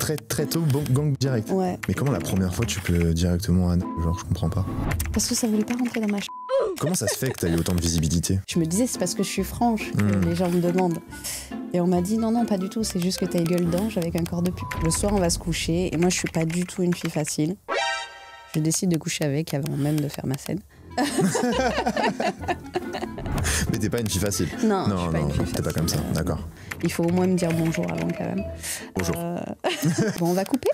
très tôt, gang direct. Ouais. Mais comment la première fois tu peux directement à genre je comprends pas. Parce que ça voulait pas rentrer dans ma Comment ça se fait que t'as eu autant de visibilité? Je me disais c'est parce que je suis franche que les gens me demandent. Et on m'a dit non pas du tout, c'est juste que t'as une gueule d'ange avec un corps de pute. Le soir on va se coucher et moi je suis pas du tout une fille facile. Je décide de coucher avec avant même de faire ma scène. Mais t'es pas une fille facile. Non, je suis pas une fille facile. T'es pas comme ça, d'accord. Il faut au moins me dire bonjour avant quand même. Bonjour. Bon, on va couper.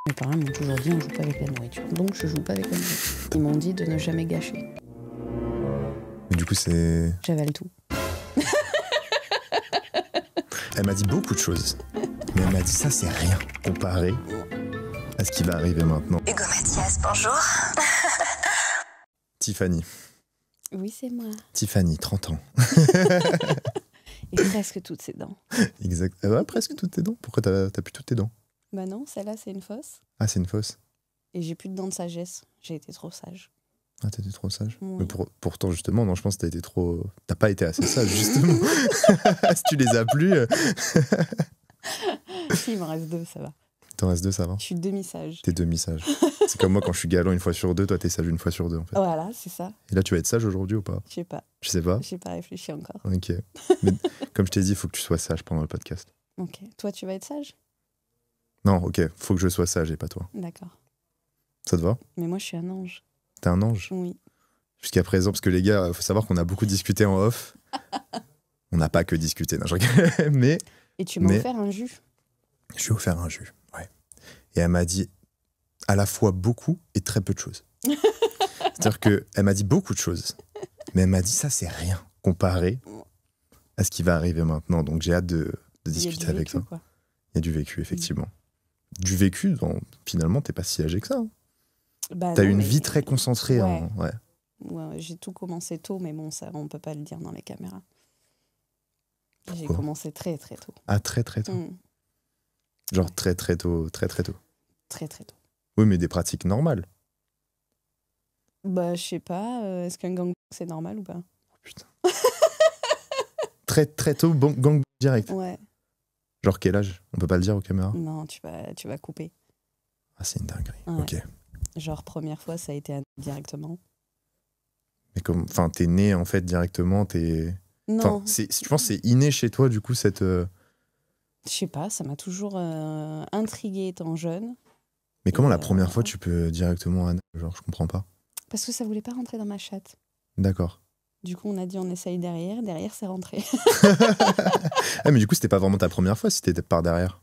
Mes parents m'ont toujours dit on joue pas avec la nourriture, donc je joue pas avec la nourriture. Ils m'ont dit de ne jamais gâcher. Mais du coup c'est... J'avale tout. Elle m'a dit beaucoup de choses. Mais elle m'a dit ça c'est rien comparé à ce qui va arriver maintenant. Hugo Mathias, bonjour. Tiffany. Oui, c'est moi. Tiffany, 30 ans. Et presque toutes ses dents. Exact. Ouais, presque toutes tes dents. Pourquoi t'as plus toutes tes dents? Bah non, celle-là c'est une fausse. Ah, c'est une fausse. Et j'ai plus de dents de sagesse. J'ai été trop sage. Ah, t'étais trop sage. Oui. Mais pourtant, justement, non, je pense que t'as été trop... T'as pas été assez sage, justement. Si tu les as plus... Si, il m'en reste 2, ça va. T'en restes 2, ça va? Je suis demi-sage. T'es demi-sage. C'est comme moi, quand je suis galant une fois sur 2, toi, t'es sage une fois sur 2, en fait. Voilà, c'est ça. Et là, tu vas être sage aujourd'hui ou pas? Je sais pas. Je sais pas. J'ai pas réfléchi encore. Ok. Mais comme je t'ai dit, il faut que tu sois sage pendant le podcast. Ok. Toi, tu vas être sage? Non, ok, faut que je sois sage et pas toi. D'accord. Ça te va? Mais moi, je suis un ange. T'es un ange? Oui. Jusqu'à présent, parce que les gars, faut savoir qu'on a beaucoup discuté en off. On n'a pas que discuté, non, je rigole. Mais Et tu m'as offert un jus. je lui ai offert un jus, ouais. Et elle m'a dit à la fois beaucoup et très peu de choses. C'est-à-dire qu'elle m'a dit beaucoup de choses, mais elle m'a dit ça, c'est rien comparé à ce qui va arriver maintenant. Donc j'ai hâte de discuter avec toi. Quoi. Il y a du vécu, effectivement. Du vécu, finalement, t'es pas si âgé que ça. Hein. Bah T'as non, eu une mais... vie très concentrée. Ouais. Ouais. J'ai tout commencé tôt, mais bon, ça, on peut pas le dire dans les caméras. J'ai Pourquoi? commencé très très tôt. Ah, très très tôt. Genre très très tôt, très très tôt. Très très tôt. Oui, mais des pratiques normales. Bah, je sais pas, est-ce qu'un gang c'est normal ou pas? Oh, putain. Très très tôt, gang direct. Ouais. Genre quel âge? On peut pas le dire aux caméras? Non, tu vas couper. Ah, c'est une dinguerie. Ouais. Ok. Genre, première fois, ça a été directement. Mais enfin, t'es né en fait directement, Non. Tu penses que c'est inné chez toi du coup cette... Je sais pas, ça m'a toujours intriguée étant jeune. Mais comment la première fois tu peux directement... Genre, je comprends pas. Parce que ça voulait pas rentrer dans ma chatte. D'accord. Du coup, on a dit on essaye derrière c'est rentré. Ah, mais du coup, c'était pas vraiment ta première fois si t'étais par derrière.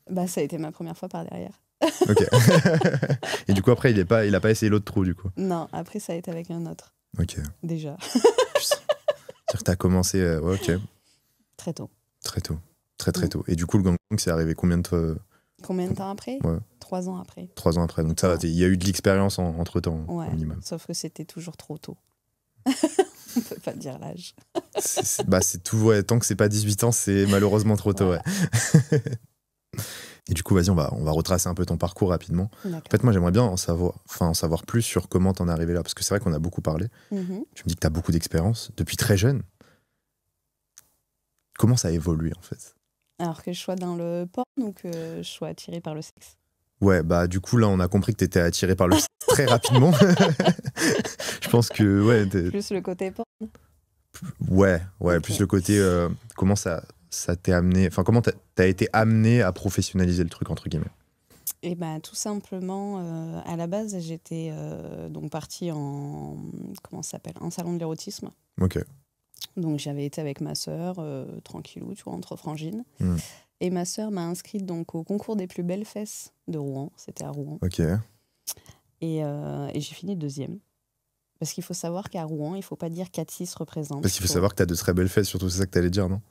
Bah, ça a été ma première fois par derrière. Ok. Et du coup, après, il a pas essayé l'autre trou, du coup. Non, après, ça a été avec un autre. Ok. Déjà. C'est-à-dire que t'as commencé... ouais, ok. Très tôt. Très tôt. Très très tôt. Et du coup, le gang, c'est arrivé combien de temps après? Ouais. 3 ans après. 3 ans après. Donc ça va, il y a eu de l'expérience entre-temps, Ouais. au minimum. Sauf que c'était toujours trop tôt. On peut pas dire l'âge. C'est tout, ouais, tant que c'est pas 18 ans, c'est malheureusement trop tôt, voilà. Ouais. Et du coup, vas-y, on va retracer un peu ton parcours rapidement. En fait, moi, j'aimerais bien en savoir plus sur comment t'en es arrivé là, parce que c'est vrai qu'on a beaucoup parlé. Tu me dis que t'as beaucoup d'expérience depuis très jeune. Comment ça a évolué, en fait? Alors que je sois dans le porn ou que je sois attirée par le sexe? Ouais, bah du coup, là, on a compris que t'étais attiré par le sexe très rapidement. Je pense que, ouais... Plus le côté porn? Ouais, Okay. Plus le côté... comment ça t'est amené... Enfin, comment t'as été amené à professionnaliser le truc, entre guillemets? Et ben tout simplement, à la base, j'étais donc partie en... Comment ça s'appelle? Un salon de l'érotisme. Ok. Donc j'avais été avec ma sœur, tranquillou, tu vois, entre frangines. Et ma sœur m'a inscrite donc au concours des plus belles fesses de Rouen. C'était à Rouen. Ok. Et j'ai fini 2e. Parce qu'il faut savoir qu'à Rouen, il faut pas dire 4-6 représente. Parce qu'il faut savoir que t'as de très belles fesses, surtout, c'est ça que t'allais dire, non?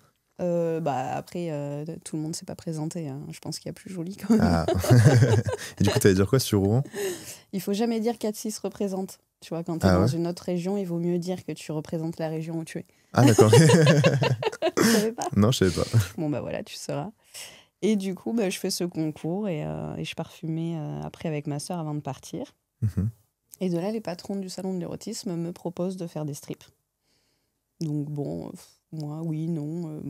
Après, tout le monde s'est pas présenté. Hein. Je pense qu'il y a plus joli quand même. Ah. Et du coup, t'allais dire quoi sur Rouen? Il faut jamais dire 4-6 représente. Tu vois, quand t'es dans une autre région, il vaut mieux dire que tu représentes la région où tu es. Ah, d'accord. Tu savais pas? Non, je savais pas. Bon, bah voilà, tu sauras. Et du coup, je fais ce concours et je pars fumer après avec ma sœur avant de partir. Et de là, les patrons du salon de l'érotisme me proposent de faire des strips. Donc bon, moi, oui, non.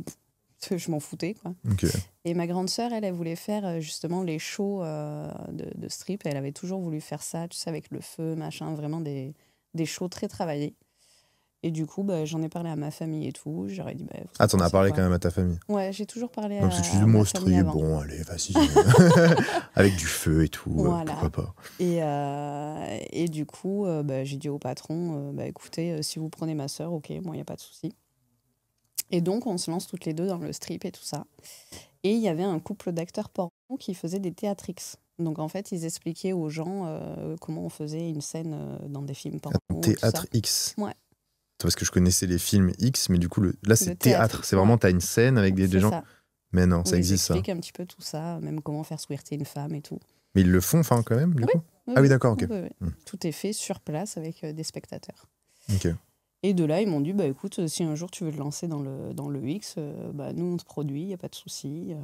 Je m'en foutais, quoi. Ok. Et ma grande sœur, elle voulait faire justement les shows de strip. Elle avait toujours voulu faire ça, tu sais, avec le feu, machin, vraiment des shows très travaillés. Et du coup, bah, j'en ai parlé à ma famille et tout. J'aurais dit, bah, vous Ah, en t'en as pensez parlé quoi? quand même à ta famille. Ouais, j'ai toujours parlé Donc, si tu dis à le ma mot famille strip, avant. bon, allez, vas-y. Avec du feu et tout, Voilà. pourquoi pas. Et du coup, bah, j'ai dit au patron, bah, écoutez, si vous prenez ma sœur, ok, moi, il n'y a pas de souci. Et donc, on se lance toutes les deux dans le strip et tout ça. Et il y avait un couple d'acteurs porno qui faisaient des théatrix. Donc, en fait, ils expliquaient aux gens comment on faisait une scène dans des films porno. Théâtre X. Ouais. Parce que je connaissais les films X, mais du coup, là, c'est Le théâtre, théâtre. C'est vraiment, t'as une scène avec des C'est gens. ça. Mais non, Où ça ils existe, ça. expliquent un petit peu tout ça, même comment faire squirter une femme et tout. Mais ils le font, enfin, quand même, du Oui. coup. Ah oui, d'accord, ok. Oui. Tout est fait sur place avec des spectateurs. Ok. Et de là, ils m'ont dit, bah, écoute, si un jour tu veux te lancer dans le X, bah, nous, on te produit, il n'y a pas de souci.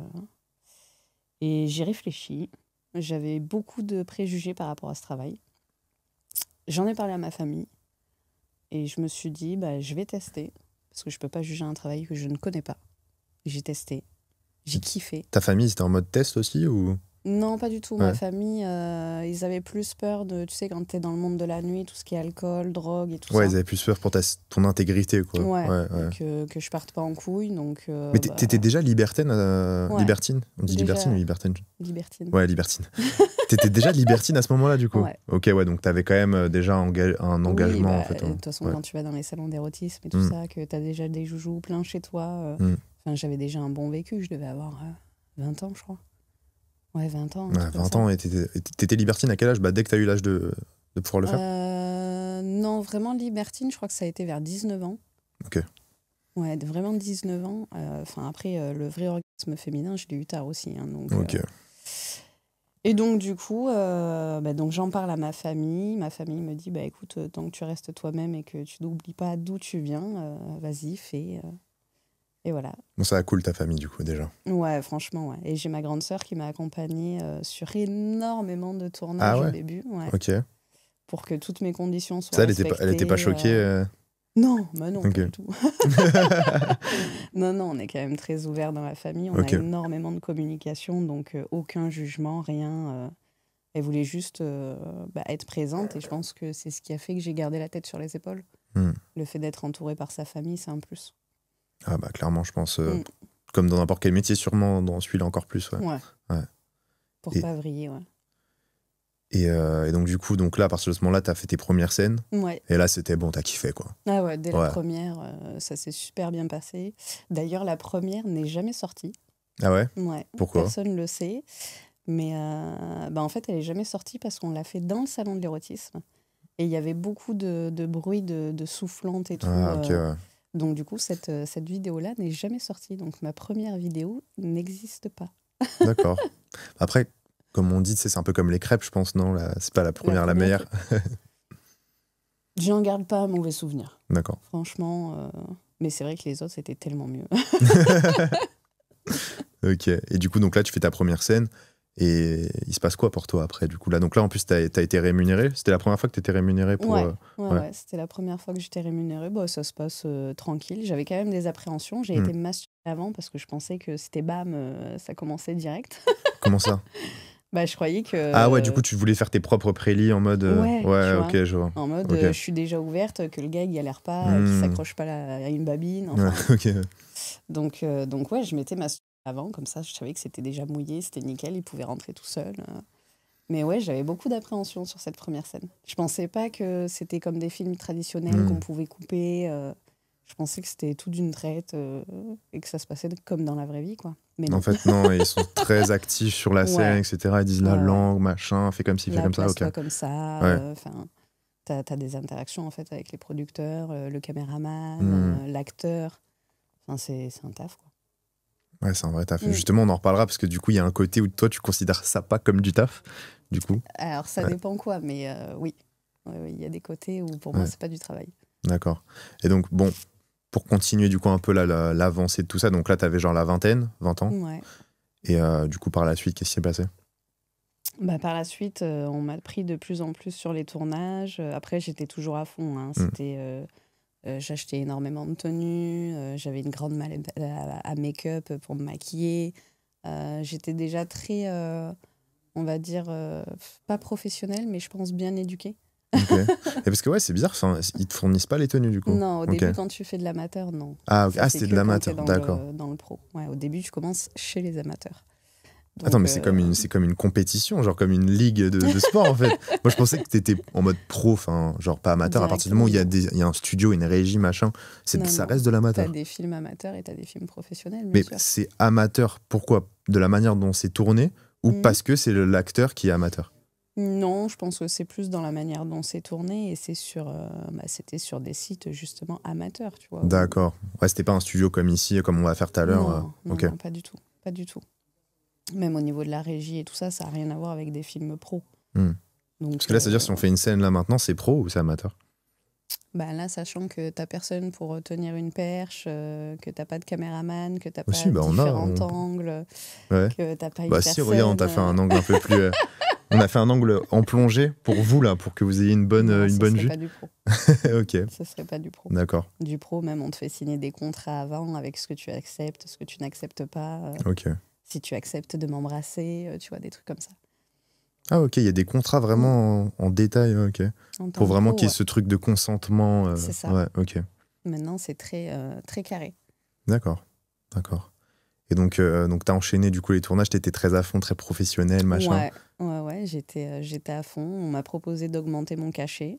Et j'y réfléchis. J'avais beaucoup de préjugés par rapport à ce travail. J'en ai parlé à ma famille. Et je me suis dit, bah, je vais tester. Parce que je ne peux pas juger un travail que je ne connais pas. J'ai testé. J'ai kiffé. Ta famille, c'était en mode test aussi ou... Non, pas du tout. Ouais. Ma famille, ils avaient plus peur de, tu sais, quand t'es dans le monde de la nuit, tout ce qui est alcool, drogue et tout Ouais, ça. ils avaient plus peur pour ton intégrité, quoi. Ouais, ouais. que je parte pas en couille. Donc, Mais t'étais déjà libertine, Ouais. libertine? On dit Déjà. libertine ou libertine? Libertine. Ouais, libertine. T'étais déjà libertine à ce moment-là, du coup? Ouais. Ok, ouais, donc t'avais quand même déjà un engagement, Oui, en fait. de toute façon, Ouais. quand tu vas dans les salons d'érotisme et tout ça, que t'as déjà des joujoux plein chez toi. Enfin, j'avais déjà un bon vécu. Je devais avoir 20 ans, je crois. Ouais, 20 ans. Ouais, 20 ans, et t'étais libertine à quel âge? Bah, dès que t'as eu l'âge de pouvoir le faire? Non, vraiment libertine, je crois que ça a été vers 19 ans. Ok. Ouais, vraiment 19 ans. Enfin, après, le vrai orgasme féminin, je l'ai eu tard aussi. Hein, donc, Ok. Et donc, du coup, donc, j'en parle à ma famille. Ma famille me dit, bah, écoute, tant que tu restes toi-même et que tu n'oublies pas d'où tu viens, vas-y, fais. Et voilà. Bon, ça a cool ta famille, du coup, déjà. Ouais, franchement, ouais. Et j'ai ma grande sœur qui m'a accompagnée sur énormément de tournages Ah ouais? au début. Ouais, Ok. pour que toutes mes conditions soient Ça, respectées. elle était pas choquée? Non, bah non, Ok. pas du tout. Non, on est quand même très ouvert dans la famille. On Ok. a énormément de communication, donc aucun jugement, rien. Elle voulait juste être présente et je pense que c'est ce qui a fait que j'ai gardé la tête sur les épaules. Le fait d'être entourée par sa famille, c'est un plus. Ah bah clairement, je pense, comme dans n'importe quel métier, sûrement dans celui-là encore plus. Ouais. Pour Et- pas vriller, ouais. Et donc du coup, là, à partir de ce moment-là, t'as fait tes premières scènes. Ouais. Et là, c'était bon, t'as kiffé, quoi. Ah ouais, dès la Ouais. première, ça s'est super bien passé. D'ailleurs, la première n'est jamais sortie. Ah ouais? Ouais. Pourquoi? Personne ne le sait. Mais en fait, elle n'est jamais sortie parce qu'on l'a fait dans le salon de l'érotisme. Et il y avait beaucoup de bruit de soufflantes et tout. Ah ok, ouais. Donc du coup, cette vidéo-là n'est jamais sortie. Donc ma première vidéo n'existe pas. D'accord. Après, comme on dit, c'est un peu comme les crêpes, je pense, non? C'est pas la première, la meilleure. J'en garde pas un mauvais souvenir. D'accord. Franchement, mais c'est vrai que les autres, c'était tellement mieux. Ok. Et du coup, donc là, tu fais ta première scène. Et il se passe quoi pour toi après, du coup? Donc là, en plus, t'as été rémunéré. C'était la première fois que t'étais rémunéré pour... Ouais, c'était la première fois que j'étais rémunérée. Bon, ça se passe tranquille. J'avais quand même des appréhensions. J'ai été masturbée avant parce que je pensais que c'était bam, ça commençait direct. Comment ça? Bah, je croyais que... Ah ouais, du coup, tu voulais faire tes propres prélis en mode... Ouais, ok, tu je vois. En mode, Ok. je suis déjà ouverte, que le gars, il galère pas, qu'il s'accroche pas à une babine. Enfin. Ouais, ok. Donc ouais, je m'étais masturbée avant, comme ça, je savais que c'était déjà mouillé, c'était nickel, il pouvait rentrer tout seul. Mais ouais, j'avais beaucoup d'appréhension sur cette première scène. Je pensais pas que c'était comme des films traditionnels qu'on pouvait couper. Je pensais que c'était tout d'une traite et que ça se passait comme dans la vraie vie, quoi. Mais non. En fait, non, ils sont très actifs sur la scène, etc. Ils disent la langue, machin, fais comme ci, fais comme ça. Ok. Comme ça. Ouais. T'as des interactions en fait avec les producteurs, le caméraman, l'acteur. Enfin, c'est un taf, quoi. Ouais, c'est un vrai taf. Justement, on en reparlera parce que du coup, il y a un côté où toi, tu considères ça pas comme du taf, du coup. Alors, ça dépend quoi, mais oui. Il y a des côtés où pour moi, c'est pas du travail. D'accord. Et donc, bon, pour continuer du coup un peu l'avancée de tout ça, donc là, t'avais genre la vingtaine, 20 ans. Ouais. Et du coup, par la suite, qu'est-ce qui s'est passé? Par la suite, on m'a pris de plus en plus sur les tournages. Après, j'étais toujours à fond. Hein. C'était J'achetais énormément de tenues, j'avais une grande mallette à make-up pour me maquiller. J'étais déjà très, on va dire, pas professionnelle, mais je pense bien éduquée. Ok. Et parce que ouais, c'est bizarre, ils te fournissent pas les tenues du coup. Non, au Ok. début, quand tu fais de l'amateur, non. Ah, ok. Ça, Ah, c'est c'était que de quand l'amateur, t'es d'accord. dans le pro. Ouais, au début, tu commences chez les amateurs. Donc, Attends, mais c'est comme une compétition, genre comme une ligue de sport en fait. Moi je pensais que t'étais en mode pro, genre pas amateur, à partir du moment où il y a un studio, une régie, machin, non, ça non. reste de T'as l'amateur. des films amateurs et t'as des films professionnels, bien Mais sûr. c'est amateur, pourquoi? De la manière dont c'est tourné ou parce que c'est l'acteur qui est amateur? Non, je pense que c'est plus dans la manière dont c'est tourné et c'était sur des sites justement amateurs, tu vois. D'accord. Ouais, c'était pas un studio comme ici, comme on va faire tout à l'heure. Non, Ok. non, pas du tout, pas du tout. Même au niveau de la régie et tout ça, ça n'a rien à voir avec des films pro. Hmm. Donc, Parce que là, c'est-à-dire si on fait une scène là maintenant, c'est pro ou c'est amateur? bah là, sachant que t'as personne pour tenir une perche, que t'as pas de caméraman, que t'as Aussi, pas bah différents angles, Ouais. que t'as pas une Bah personne. si, regarde, on t'a fait un angle un peu plus. On a fait un angle en plongée pour vous là, pour que vous ayez une bonne Non, ce serait vue. pas du pro. Ok, Ce serait pas du pro. d'accord. Du pro, même, on te fait signer des contrats avant avec ce que tu acceptes, ce que tu n'acceptes pas. Ok. Si tu acceptes de m'embrasser, tu vois, des trucs comme ça. Ah ok, il y a des contrats vraiment en détail, ok. En tant Pour que vraiment pro, qu'il y ait ouais. ce truc de consentement. C'est ça. Ouais, ok. Maintenant, c'est très, très carré. D'accord, d'accord. Et donc t'as enchaîné du coup les tournages, t'étais très à fond, très professionnel, machin. Ouais, j'étais à fond. On m'a proposé d'augmenter mon cachet.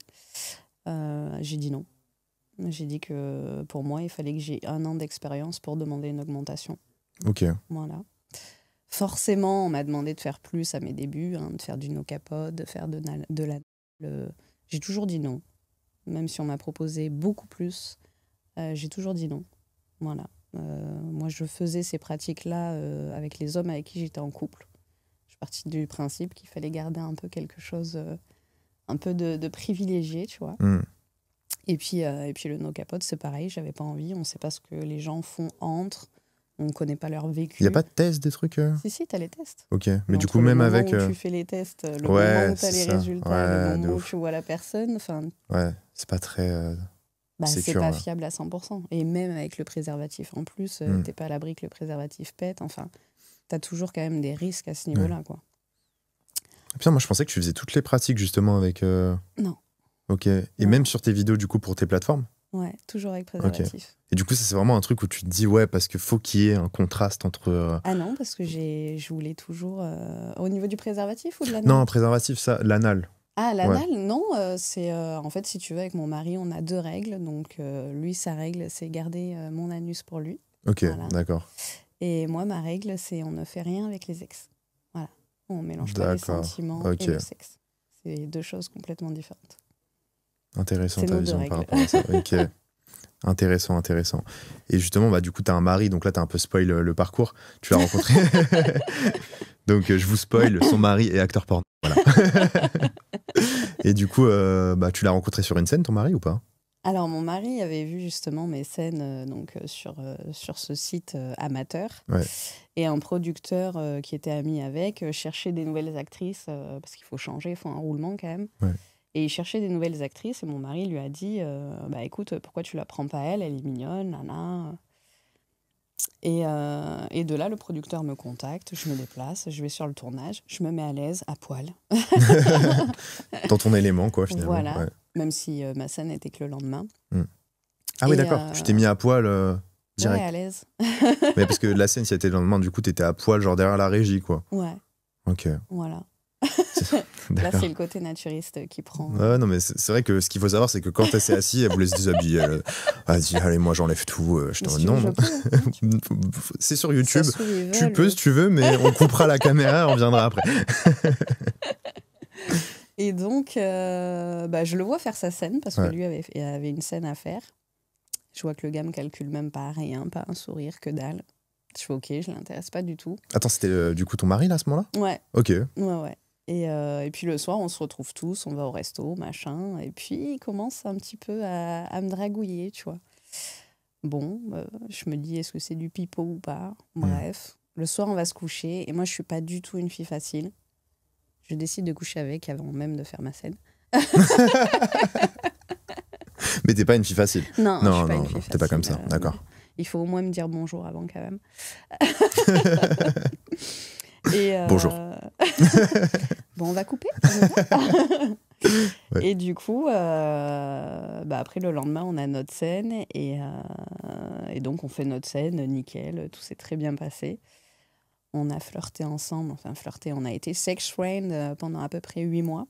J'ai dit non. J'ai dit que pour moi, il fallait que j'ai 1 an d'expérience pour demander une augmentation. Ok. Voilà. Forcément, on m'a demandé de faire plus à mes débuts, hein, de faire du no-capote, de faire de la... J'ai toujours dit non. Même si on m'a proposé beaucoup plus, j'ai toujours dit non. Voilà. Moi, je faisais ces pratiques-là avec les hommes avec qui j'étais en couple. Je suis partie du principe qu'il fallait garder un peu quelque chose, un peu de privilégié, tu vois. Hmm. Et puis le no-capote, c'est pareil, j'avais pas envie. On ne sait pas ce que les gens font entre. On ne connaît pas leur vécu. Il n'y a pas de test, des trucs Si, tu as les tests. Ok, mais du entre coup, même le avec. moment où tu fais les tests, le Ouais, moment où tu as c'est les ça. résultats, Ouais, le de moment où ouf. tu vois la personne, Ouais, c'est pas très c'est sécure. pas Ouais. fiable à 100%. Et même avec le préservatif en plus, t'es pas à l'abri que le préservatif pète. Enfin, tu as toujours quand même des risques à ce niveau-là, quoi. Putain, moi je pensais que tu faisais toutes les pratiques justement avec. Non. Ok. Et Non. même sur tes vidéos du coup pour tes plateformes? Ouais, toujours avec préservatif. Et du coup, ça c'est vraiment un truc où tu te dis ouais, parce qu'il faut qu'il y ait un contraste entre. Ah non, parce que je voulais toujours... Au niveau du préservatif ou de l'anal? Non, un préservatif, ça, l'anal. Ah, l'anal, non. C'est en fait, si tu veux, avec mon mari, on a 2 règles. Donc, lui, sa règle, c'est garder mon anus pour lui. Ok, Voilà. d'accord. Et moi, ma règle, c'est on ne fait rien avec les ex. Voilà. On mélange pas les sentiments et le sexe. C'est 2 choses complètement différentes. Intéressant C'est ta nos 2 vision règles. par rapport à ça. Ok. Intéressant, intéressant. Et justement, bah, du coup, t'as un mari, donc là, t'as un peu spoil le parcours. Tu l'as rencontré. Donc, je vous spoil, son mari est acteur porno. Voilà. Et du coup, bah, tu l'as rencontré sur une scène, ton mari, ou pas? Alors, mon mari avait vu justement mes scènes sur ce site amateur. Ouais. Et un producteur qui était ami avec cherchait des nouvelles actrices, parce qu'il faut changer, il faut un roulement quand même. Ouais. Et il cherchait des nouvelles actrices et mon mari lui a dit bah écoute, pourquoi tu la prends pas elle est mignonne, nana. Et de là, le producteur me contacte, je me déplace, je vais sur le tournage, je me mets à l'aise, à poil. Dans ton élément, quoi, finalement. Voilà, Ouais. même si ma scène n'était que le lendemain. Ah oui, Et, d'accord. Tu t'es mis à poil direct. Ouais, à l'aise. Mais parce que la scène, si elle était le lendemain, du coup, t'étais à poil, genre derrière la régie, quoi. Ouais. Ok. Voilà. Là, D'accord. c'est le côté naturiste qui prend. Ouais, non, mais c'est vrai que ce qu'il faut savoir, c'est que quand elle s'est assise, elle voulait se déshabiller. Elle dit, allez, moi, j'enlève tout. Je Mais te si non, tu veux, non. je peux, hein. C'est sur YouTube. Ça se trouve, ils Tu veulent. peux si tu veux, mais on coupera la caméra et on reviendra après. Et donc, je le vois faire sa scène parce que lui avait une scène à faire. Je vois que le gars me calcule même pas rien, pas un sourire, que dalle. Je fais OK, je l'intéresse pas du tout. Attends, c'était du coup ton mari là à ce moment-là? Ouais. Ok. Ouais. Et puis le soir, on se retrouve tous, on va au resto, machin. Et puis, il commence un petit peu à me dragouiller, tu vois. Bon, je me dis, est-ce que c'est du pipeau ou pas? Bref. Le soir, on va se coucher. Et moi, je suis pas du tout une fille facile. Je décide de coucher avec avant même de faire ma scène. Mais t'es pas une fille facile. Non, je suis pas non, une fille t'es pas comme ça, facile, d'accord. Il faut au moins me dire bonjour avant quand même. Et Bonjour. Bon, on va couper. Ouais. Et du coup, après le lendemain, on a notre scène et donc on fait notre scène, nickel, tout s'est très bien passé. On a flirté ensemble, on a été sex friend pendant à peu près 8 mois.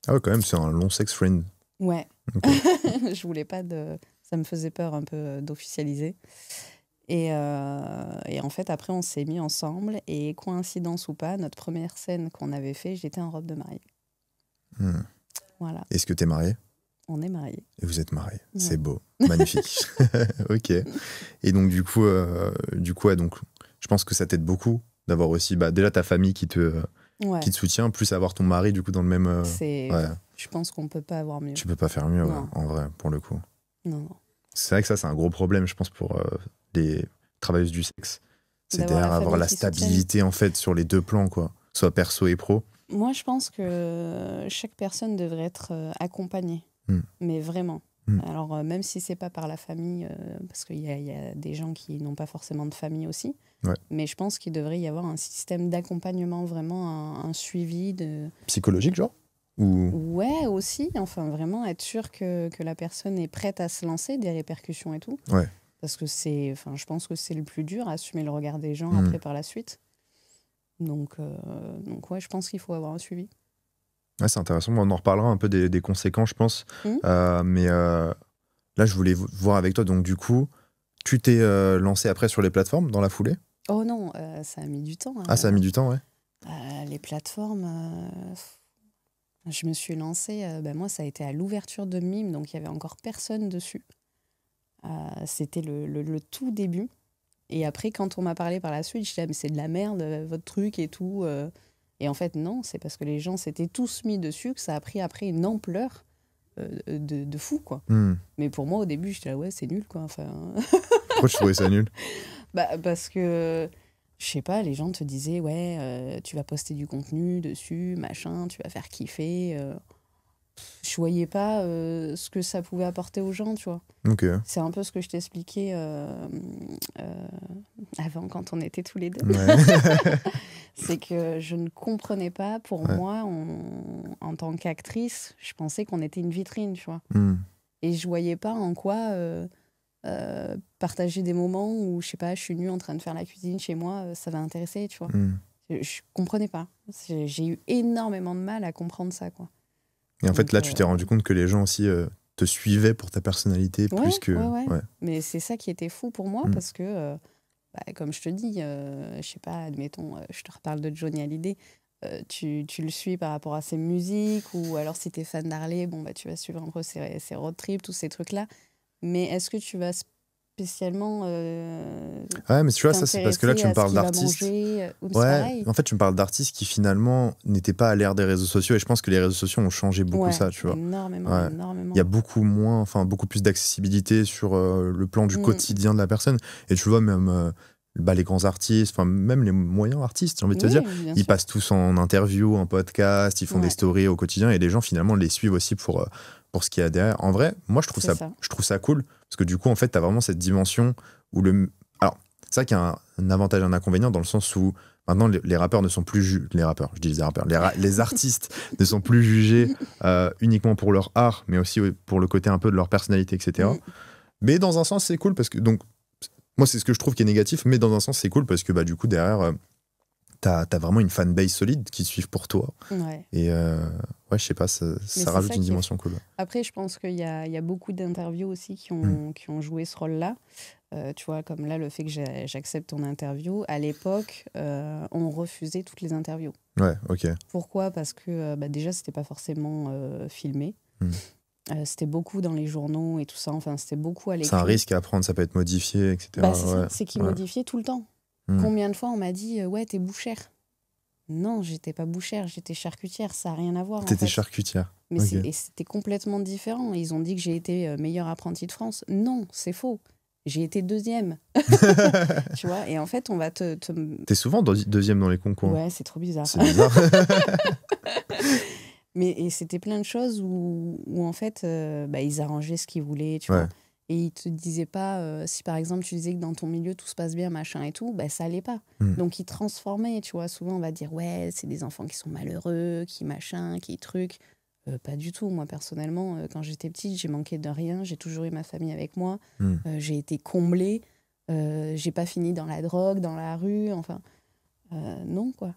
Ah ouais, quand même, c'est un long sex friend. Ouais. Ok. Je voulais pas de... Ça me faisait peur un peu d'officialiser. Et en fait, après, on s'est mis ensemble. Et coïncidence ou pas, notre première scène qu'on avait fait, j'étais en robe de mariée. Voilà. Est-ce que t'es mariée ? On est mariés. Et vous êtes mariés. Ouais. C'est beau. Magnifique. Ok. Et donc, du coup, ouais, donc, je pense que ça t'aide beaucoup d'avoir aussi déjà ta famille qui te soutient, plus avoir ton mari, du coup, dans le même... ouais. Je pense qu'on peut pas avoir mieux. Tu peux pas faire mieux, ouais, en vrai, pour le coup. Non. C'est vrai que ça, c'est un gros problème, je pense, pour les travailleuses du sexe. C'est d'avoir la stabilité, en fait, sur les deux plans, quoi. Soit perso et pro. Moi, je pense que chaque personne devrait être accompagnée. Mais vraiment. Alors, même si c'est pas par la famille, parce qu'il y a des gens qui n'ont pas forcément de famille aussi, mais je pense qu'il devrait y avoir un système d'accompagnement, vraiment un suivi de... Psychologique, genre ? Ouais, aussi. Enfin, vraiment être sûr que la personne est prête à se lancer, des répercussions et tout. Ouais. Parce que je pense que c'est le plus dur, assumer le regard des gens après par la suite. Donc ouais, je pense qu'il faut avoir un suivi. Ouais, c'est intéressant. On en reparlera un peu des conséquences, je pense. Mais là, je voulais voir avec toi. Donc, du coup, tu t'es lancé après sur les plateformes dans la foulée ? Oh non, ça a mis du temps. Ah, ça a mis du temps, ouais. Les plateformes, je me suis lancée. Moi, ça a été à l'ouverture de Mime, donc il n'y avait encore personne dessus. C'était le tout début. Et après, quand on m'a parlé par la suite, je disais, mais c'est de la merde, votre truc et tout. Et en fait, non, c'est parce que les gens s'étaient tous mis dessus que ça a pris après une ampleur de fou, quoi. Mais pour moi, au début, j'étais là, ouais, c'est nul, quoi. Enfin... Pourquoi tu trouvais ça nul ? Parce que, je sais pas, les gens te disaient, ouais, tu vas poster du contenu dessus, machin, tu vas faire kiffer. Je voyais pas ce que ça pouvait apporter aux gens, tu vois. Okay. C'est un peu ce que je t'expliquais avant, quand on était tous les deux. Ouais. C'est que je ne comprenais pas. Pour moi, en tant qu'actrice, je pensais qu'on était une vitrine, tu vois. Et je voyais pas en quoi partager des moments où, je sais pas, je suis nue en train de faire la cuisine chez moi, ça va intéresser, tu vois. Je comprenais pas. J'ai eu énormément de mal à comprendre ça, quoi. Et en fait, là, tu t'es rendu compte que les gens aussi te suivaient pour ta personnalité plus que... Ouais. Mais c'est ça qui était fou pour moi, parce que, comme je te dis, je sais pas, admettons, je te reparle de Johnny Hallyday, tu le suis par rapport à ses musiques, ou alors si t'es fan d'Harley, tu vas suivre un peu ses road trips, tous ces trucs-là. Mais est-ce que tu vas spécialement ouais, mais tu vois, ça c'est parce que là tu me parles d'artistes. Ouais, en fait tu me parles d'artistes qui finalement n'étaient pas à l'ère des réseaux sociaux, et je pense que les réseaux sociaux ont changé beaucoup ça, tu vois. Énormément. Il y a beaucoup plus d'accessibilité sur le plan du quotidien de la personne, et tu vois même les grands artistes, même les moyens artistes, j'ai envie de te dire, ils passent tous en interview, en podcast, ils font des stories au quotidien, et les gens finalement les suivent aussi pour ce qu'il y a derrière. En vrai, moi je trouve ça cool, parce que du coup en fait t'as vraiment cette dimension où alors c'est ça qui a un avantage et un inconvénient, dans le sens où maintenant les rappeurs ne sont plus les artistes ne sont plus jugés uniquement pour leur art, mais aussi pour le côté un peu de leur personnalité, etc. Mais dans un sens c'est cool, parce que donc moi c'est ce que je trouve qui est négatif, mais dans un sens c'est cool parce que du coup derrière t'as vraiment une fanbase solide qui suivent pour toi. Et je sais pas, ça rajoute une dimension cool. Après, je pense qu'il y a beaucoup d'interviews aussi qui ont joué ce rôle-là. Tu vois, comme là, le fait que j'accepte ton interview. À l'époque, on refusait toutes les interviews. Ouais, ok. Pourquoi ? Parce que déjà, c'était pas forcément filmé. C'était beaucoup dans les journaux et tout ça. Enfin, c'était beaucoup à l'écrit. C'est un risque à prendre, ça peut être modifié, etc. C'est qu'ils modifiaient tout le temps. Combien de fois on m'a dit ouais, t'es bouchère? Non, j'étais pas bouchère, j'étais charcutière, ça n'a rien à voir. T'étais charcutière. Mais c'était complètement différent. Ils ont dit que j'ai été meilleure apprentie de France. Non, c'est faux. J'ai été deuxième. Tu vois, et en fait, on va T'es souvent deuxième dans les concours. Ouais, c'est trop bizarre. C'est bizarre. Et c'était plein de choses où en fait, ils arrangeaient ce qu'ils voulaient, tu Ouais. vois. Et ils te disaient pas, si par exemple tu disais que dans ton milieu tout se passe bien, machin et tout, ça allait pas. Donc ils transformaient, tu vois. Souvent on va dire, ouais, c'est des enfants qui sont malheureux, qui machin, qui truc. Pas du tout. Moi personnellement, quand j'étais petite, j'ai manqué de rien, j'ai toujours eu ma famille avec moi, j'ai été comblée, j'ai pas fini dans la drogue, dans la rue, enfin, non quoi.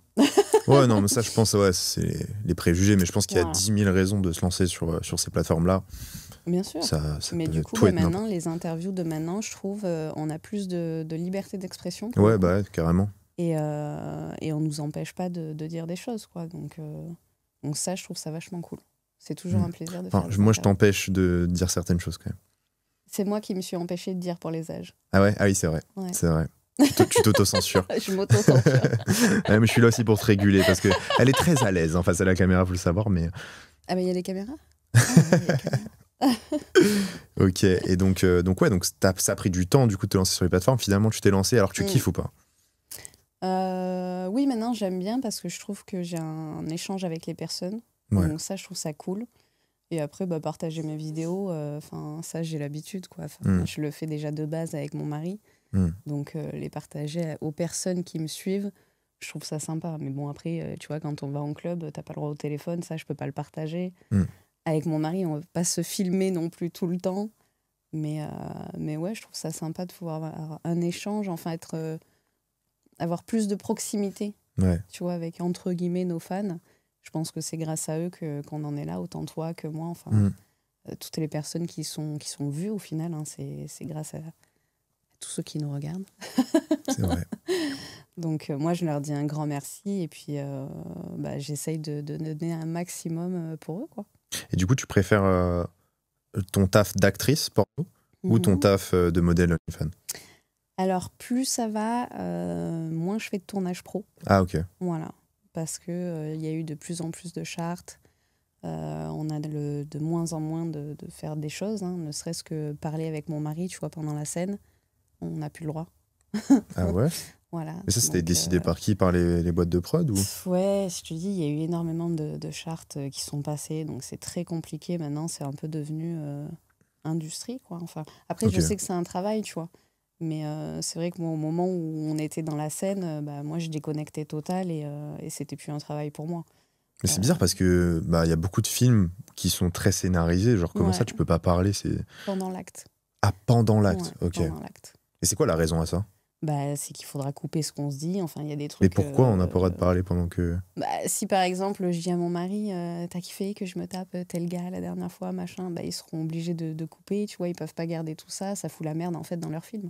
Ouais, non, mais ça, je pense, ouais, c'est les préjugés, mais je pense qu'il y a Voilà. 10 000 raisons de se lancer sur ces plateformes-là. Bien sûr. Ça Mais peut du être coup, tout et maintenant, n'importe. les interviews de maintenant, je trouve, on a plus de liberté d'expression. Ouais, bah ouais, carrément. Et on nous empêche pas de dire des choses, quoi. Donc ça, je trouve ça vachement cool. C'est toujours un plaisir de faire des Moi, je interviews. t'empêche de dire certaines choses, quand même. C'est moi qui me suis empêchée de dire pour les âges. Ah ouais? Ah oui, c'est vrai. Ouais. C'est vrai. Tu t'auto-censures. Je m'auto-censure. Ouais, mais je suis là aussi pour te réguler, parce qu'elle est très à l'aise en face à la caméra, faut le savoir, mais... Ah, mais il y a les caméras? Ah, ouais, il y a les caméras. Ok, et donc ça a pris du temps, du coup, de te lancer sur les plateformes. Finalement, tu t'es lancé, alors tu kiffes ou pas? Oui, maintenant, j'aime bien parce que je trouve que j'ai un échange avec les personnes. Ouais. Donc ça, je trouve ça cool. Et après, partager mes vidéos, ça, j'ai l'habitude, quoi. Je le fais déjà de base avec mon mari. Donc, les partager aux personnes qui me suivent, je trouve ça sympa. Mais bon, après, tu vois, quand on va en club, t'as pas le droit au téléphone, ça, je peux pas le partager. Avec mon mari, on va pas se filmer non plus tout le temps. Mais ouais, je trouve ça sympa de pouvoir avoir un échange, enfin, avoir plus de proximité, tu vois, avec, entre guillemets, nos fans. Je pense que c'est grâce à eux qu'on en est là, autant toi que moi. Enfin, toutes les personnes qui sont vues, au final, hein, c'est grâce à tous ceux qui nous regardent. C'est vrai. Donc, moi, je leur dis un grand merci. Et puis, j'essaye de donner un maximum pour eux, quoi. Et du coup, tu préfères ton taf d'actrice porno ou ton taf de modèle OnlyFans? Alors, plus ça va, moins je fais de tournage pro. Ah, ok. Voilà. Parce qu'il y a eu de plus en plus de chartes. On a de moins en moins de faire des choses, hein, ne serait-ce que parler avec mon mari, tu vois, pendant la scène, on n'a plus le droit. Ah ouais? Voilà. Mais ça, c'était Donc, décidé par qui? Par les boîtes de prod ou? Ouais, je te dis, il y a eu énormément de chartes qui sont passées, donc c'est très compliqué maintenant, c'est un peu devenu industrie, quoi. Enfin, après, je sais que c'est un travail, tu vois. Mais c'est vrai que moi, au moment où on était dans la scène, moi, je déconnectais total et c'était plus un travail pour moi. Mais c'est bizarre parce que y a beaucoup de films qui sont très scénarisés. Genre, comment ça, tu peux pas parler? Pendant l'acte. Ah, pendant l'acte, Ouais, ok. pendant l'acte. Et c'est quoi la raison à ça? C'est qu'il faudra couper ce qu'on se dit. Enfin, il y a des trucs. Mais pourquoi on n'a pas le droit de parler pendant que... Si par exemple, je dis à mon mari, t'as kiffé que je me tape tel gars la dernière fois, machin, ils seront obligés de couper, tu vois, ils peuvent pas garder tout ça, ça fout la merde en fait dans leur film.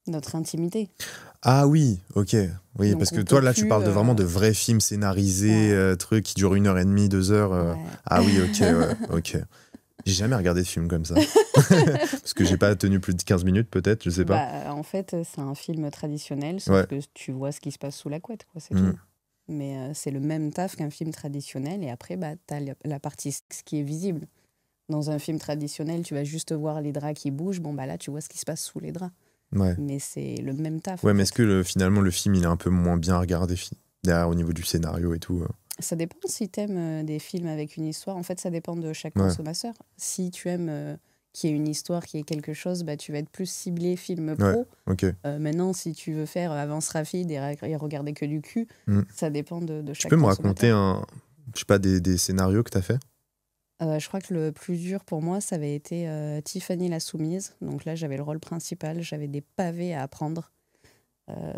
Notre intimité. Ah oui, ok. Oui, donc, parce que toi, là, tu parles vraiment de vrais films scénarisés, trucs qui durent 1h30, 2 heures. Ouais. Ah oui, ok, ok. J'ai jamais regardé de film comme ça. Parce que j'ai pas tenu plus de 15 minutes, peut-être, je sais pas. En fait, c'est un film traditionnel, sauf que tu vois ce qui se passe sous la couette, quoi, c'est tout. Mais c'est le même taf qu'un film traditionnel, et après, t'as la partie sexe qui est visible. Dans un film traditionnel, tu vas juste voir les draps qui bougent, là, tu vois ce qui se passe sous les draps. Ouais. Mais c'est le même taf. Ouais, mais est-ce que finalement, le film, il est un peu moins bien regardé derrière au niveau du scénario et tout? Ça dépend si t'aimes des films avec une histoire. En fait, ça dépend de chaque consommateur. Si tu aimes qu'il y ait une histoire, qu'il y ait quelque chose, tu vas être plus ciblé film pro. Ouais, ok. Maintenant, si tu veux faire avance rapide et regarder que du cul, ça dépend de chaque consommateur. Tu peux me raconter des scénarios que t'as fait? Je crois que le plus dur pour moi, ça avait été Tiffany la soumise. Donc là, j'avais le rôle principal, j'avais des pavés à apprendre.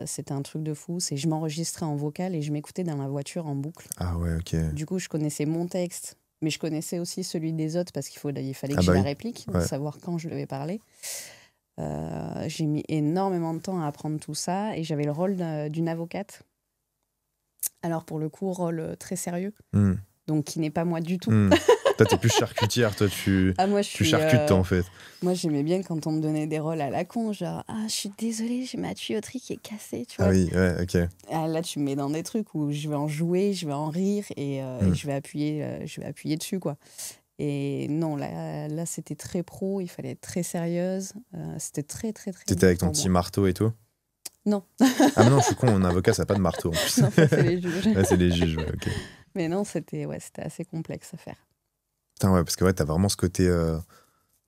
C'était un truc de fou. Je m'enregistrais en vocal et je m'écoutais dans la voiture en boucle. Ah ouais, ok. Du coup, je connaissais mon texte, mais je connaissais aussi celui des autres parce qu'il fallait que j'ai la réplique, pour savoir quand je devais parler. J'ai mis énormément de temps à apprendre tout ça et j'avais le rôle d'une avocate. Alors pour le coup, rôle très sérieux, donc qui n'est pas moi du tout. Toi, t'es plus charcutière, toi, tu charcutes, en fait. Moi, j'aimais bien quand on me donnait des rôles à la con, genre « Ah, je suis désolée, j'ai ma tuyauterie qui est cassée. » tu vois. Ah oui, ouais, ok. Là, tu me mets dans des trucs où je vais en jouer, je vais en rire et je vais appuyer dessus, quoi. Et non, là c'était très pro, il fallait être très sérieuse. C'était très, très, très... T'étais avec ton petit marteau et tout? Non. Ah mais non, je suis con, un avocat, ça n'a pas de marteau, en plus. Non, ça, c'est les juges. Ouais, c'est les juges, ouais, ok. Mais non, c'était assez complexe à faire. Putain, ouais, parce que ouais, t'as vraiment ce côté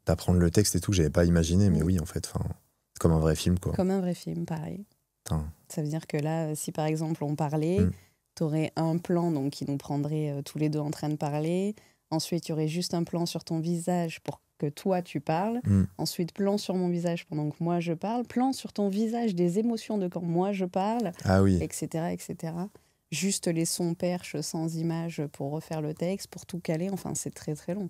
d'apprendre le texte et tout que j'avais pas imaginé, mais oui, en fait, c'est comme un vrai film, quoi. Comme un vrai film, pareil. Putain. Ça veut dire que là, si par exemple on parlait, t'aurais un plan donc, qui nous prendrait tous les deux en train de parler. Ensuite, il y aurait juste un plan sur ton visage pour que toi, tu parles. Ensuite, plan sur mon visage pendant que moi, je parle. Plan sur ton visage des émotions de quand moi, je parle. Ah oui. Etc., etc. Juste les sons perches sans image pour refaire le texte, pour tout caler. Enfin, c'est très, très long.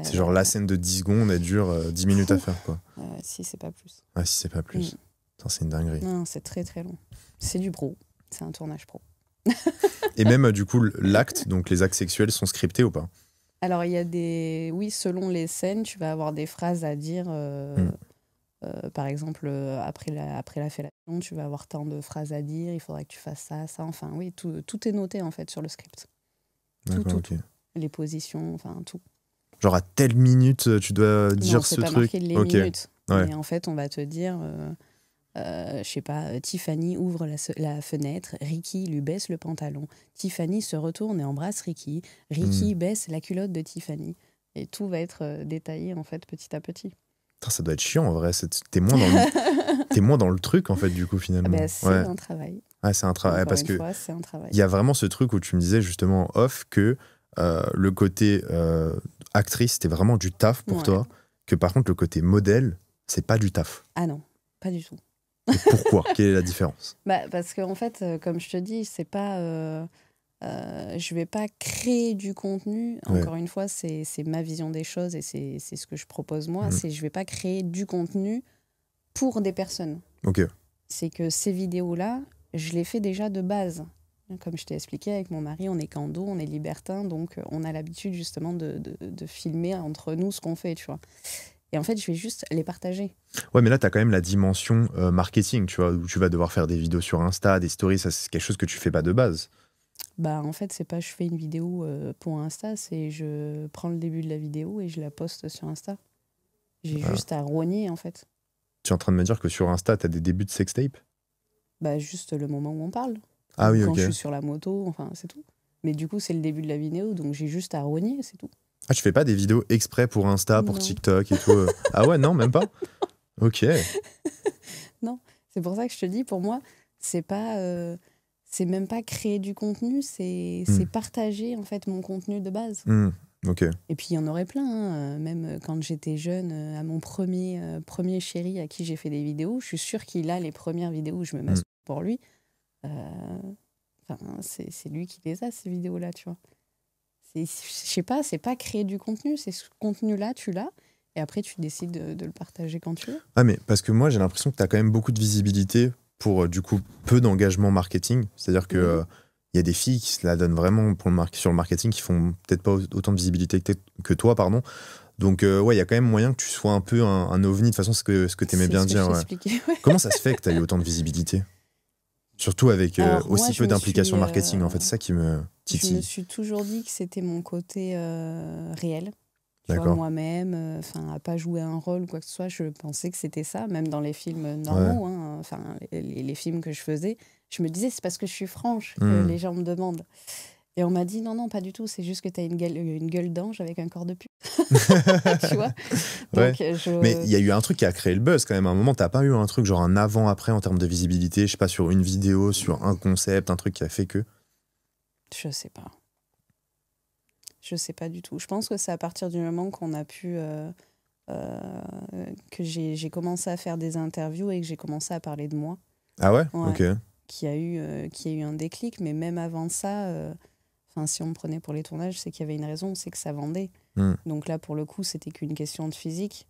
C'est genre la scène de 10 secondes, elle dure 10 minutes à faire, quoi. Si, c'est pas plus. Ah, si c'est pas plus. Putain, c'est une dinguerie. Non, c'est très, très long. C'est du pro. C'est un tournage pro. Et même, du coup, l'acte, donc les actes sexuels sont scriptés ou pas? Alors, il y a des... Oui, selon les scènes, tu vas avoir des phrases à dire. Par exemple, après la fellation, tu vas avoir tant de phrases à dire, il faudrait que tu fasses ça, ça. Enfin, oui, tout est noté, en fait, sur le script. D'accord, ok. Les positions, enfin, tout. Genre, à telle minute, tu dois dire ce truc. Non, c'est pas marqué les minutes. Ouais. Mais en fait, on va te dire... je sais pas, Tiffany ouvre la fenêtre, Ricky lui baisse le pantalon, Tiffany se retourne et embrasse Ricky, Ricky baisse la culotte de Tiffany. Et tout va être détaillé, en fait, petit à petit. Putain, ça doit être chiant, en vrai. T'es moins dans le truc, en fait, du coup, finalement. Ben, c'est un travail. Ouais, c'est un travail. Parce que c'est un travail. Il y a vraiment ce truc où tu me disais, justement, en off, que le côté actrice, c'était vraiment du taf pour toi, que par contre, le côté modèle, c'est pas du taf. Ah non, pas du tout. Et pourquoi? Quelle est la différence? Parce qu'en fait, comme je te dis, c'est pas, je vais pas créer du contenu. Encore une fois, c'est ma vision des choses et c'est ce que je propose moi. Je vais pas créer du contenu pour des personnes. Ok. C'est que ces vidéos-là, je les fais déjà de base. Comme je t'ai expliqué, avec mon mari, on est cando, on est libertin, donc on a l'habitude justement de filmer entre nous ce qu'on fait, tu vois. Et en fait, je vais juste les partager. Ouais, mais là, tu as quand même la dimension marketing, tu vois, où tu vas devoir faire des vidéos sur Insta, des stories, ça, c'est quelque chose que tu fais pas de base. En fait, c'est pas je fais une vidéo pour Insta, c'est je prends le début de la vidéo et je la poste sur Insta. J'ai juste à rogner, en fait. Tu es en train de me dire que sur Insta, tu as des débuts de sextape? Juste le moment où on parle. Ah oui, quand ok. je suis sur la moto, enfin, c'est tout. Mais du coup, c'est le début de la vidéo, donc j'ai juste à rogner, c'est tout. Ah, tu fais pas des vidéos exprès pour Insta, pour TikTok et tout Ah ouais, non, même pas? Ok. Non, c'est pour ça que je te dis, pour moi, c'est pas, c'est même pas créer du contenu, c'est partager en fait mon contenu de base. Ok. Et puis il y en aurait plein, hein. Même quand j'étais jeune, à mon premier chéri à qui j'ai fait des vidéos, je suis sûre qu'il a les premières vidéos où je me masturbe pour lui. C'est lui qui les a, ces vidéos-là, tu vois. Je sais pas, c'est pas créer du contenu, c'est ce contenu-là, tu l'as, et après tu décides de le partager quand tu veux. Ah, mais parce que moi, j'ai l'impression que tu as quand même beaucoup de visibilité pour, du coup, peu d'engagement marketing. C'est-à-dire que y a des filles qui se la donnent vraiment sur le marketing, qui font peut-être pas autant de visibilité que toi, pardon. Donc, ouais, il y a quand même moyen que tu sois un peu un ovni. De toute façon, ce que tu aimais bien dire. Ouais. Comment ça se fait que tu as eu autant de visibilité? Surtout avec aussi peu d'implication marketing, en fait. C'est ça qui me titille. Je me suis toujours dit que c'était mon côté réel. Tu vois, moi-même, à pas jouer un rôle ou quoi que ce soit, je pensais que c'était ça, même dans les films normaux, les films que je faisais. Je me disais, c'est parce que je suis franche que les gens me demandent. Et on m'a dit, non, pas du tout, c'est juste que tu as une gueule d'ange avec un corps de pute. Tu vois. Donc, Mais il y a eu un truc qui a créé le buzz quand même. À un moment, t'as pas eu un truc genre un avant-après en termes de visibilité, je sais pas, sur une vidéo, sur un concept, un truc qui a fait que... Je sais pas. Je sais pas du tout. Je pense que c'est à partir du moment qu'on a pu... que j'ai commencé à faire des interviews et que j'ai commencé à parler de moi. Ah ouais, ok. Qu'il y a eu un déclic, mais même avant ça... si on me prenait pour les tournages, c'est qu'il y avait une raison, c'est que ça vendait. Donc là, pour le coup, c'était qu'une question de physique.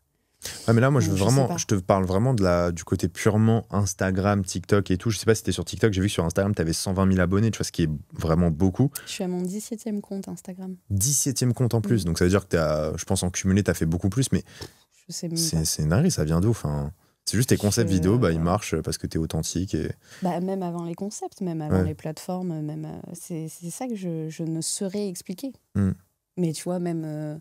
Ouais, mais là, moi, je te parle vraiment du côté purement Instagram, TikTok et tout. Je sais pas si t'es sur TikTok, j'ai vu que sur Instagram, t'avais 120 000 abonnés, tu vois, ce qui est vraiment beaucoup. Je suis à mon 17e compte Instagram. 17e compte en plus, donc ça veut dire que je pense en cumulé, t'as fait beaucoup plus, mais je sais même pas. C'est une dinguerie, ça vient d'où? C'est juste tes concepts vidéo, ils marchent parce que t'es authentique. Et... même avant les concepts, même avant les plateformes, même c'est ça que je ne saurais expliquer. Mais tu vois, même...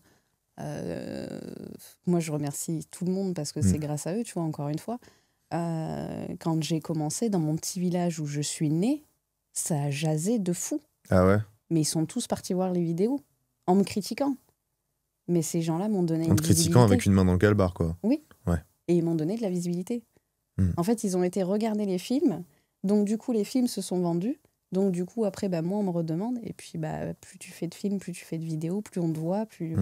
moi, je remercie tout le monde parce que c'est grâce à eux, tu vois, encore une fois. Quand j'ai commencé dans mon petit village où je suis née, ça a jasé de fou. Ah ouais? Mais ils sont tous partis voir les vidéos en me critiquant. Mais ces gens-là m'ont donné En te critiquant avec une main dans le calbar, quoi. Oui. Ouais. Et ils m'ont donné de la visibilité. Mm. En fait, ils ont été regarder les films. Donc, du coup, les films se sont vendus. Donc, du coup, après, moi, on me redemande. Et puis, plus tu fais de films, plus tu fais de vidéos, plus on te voit, plus...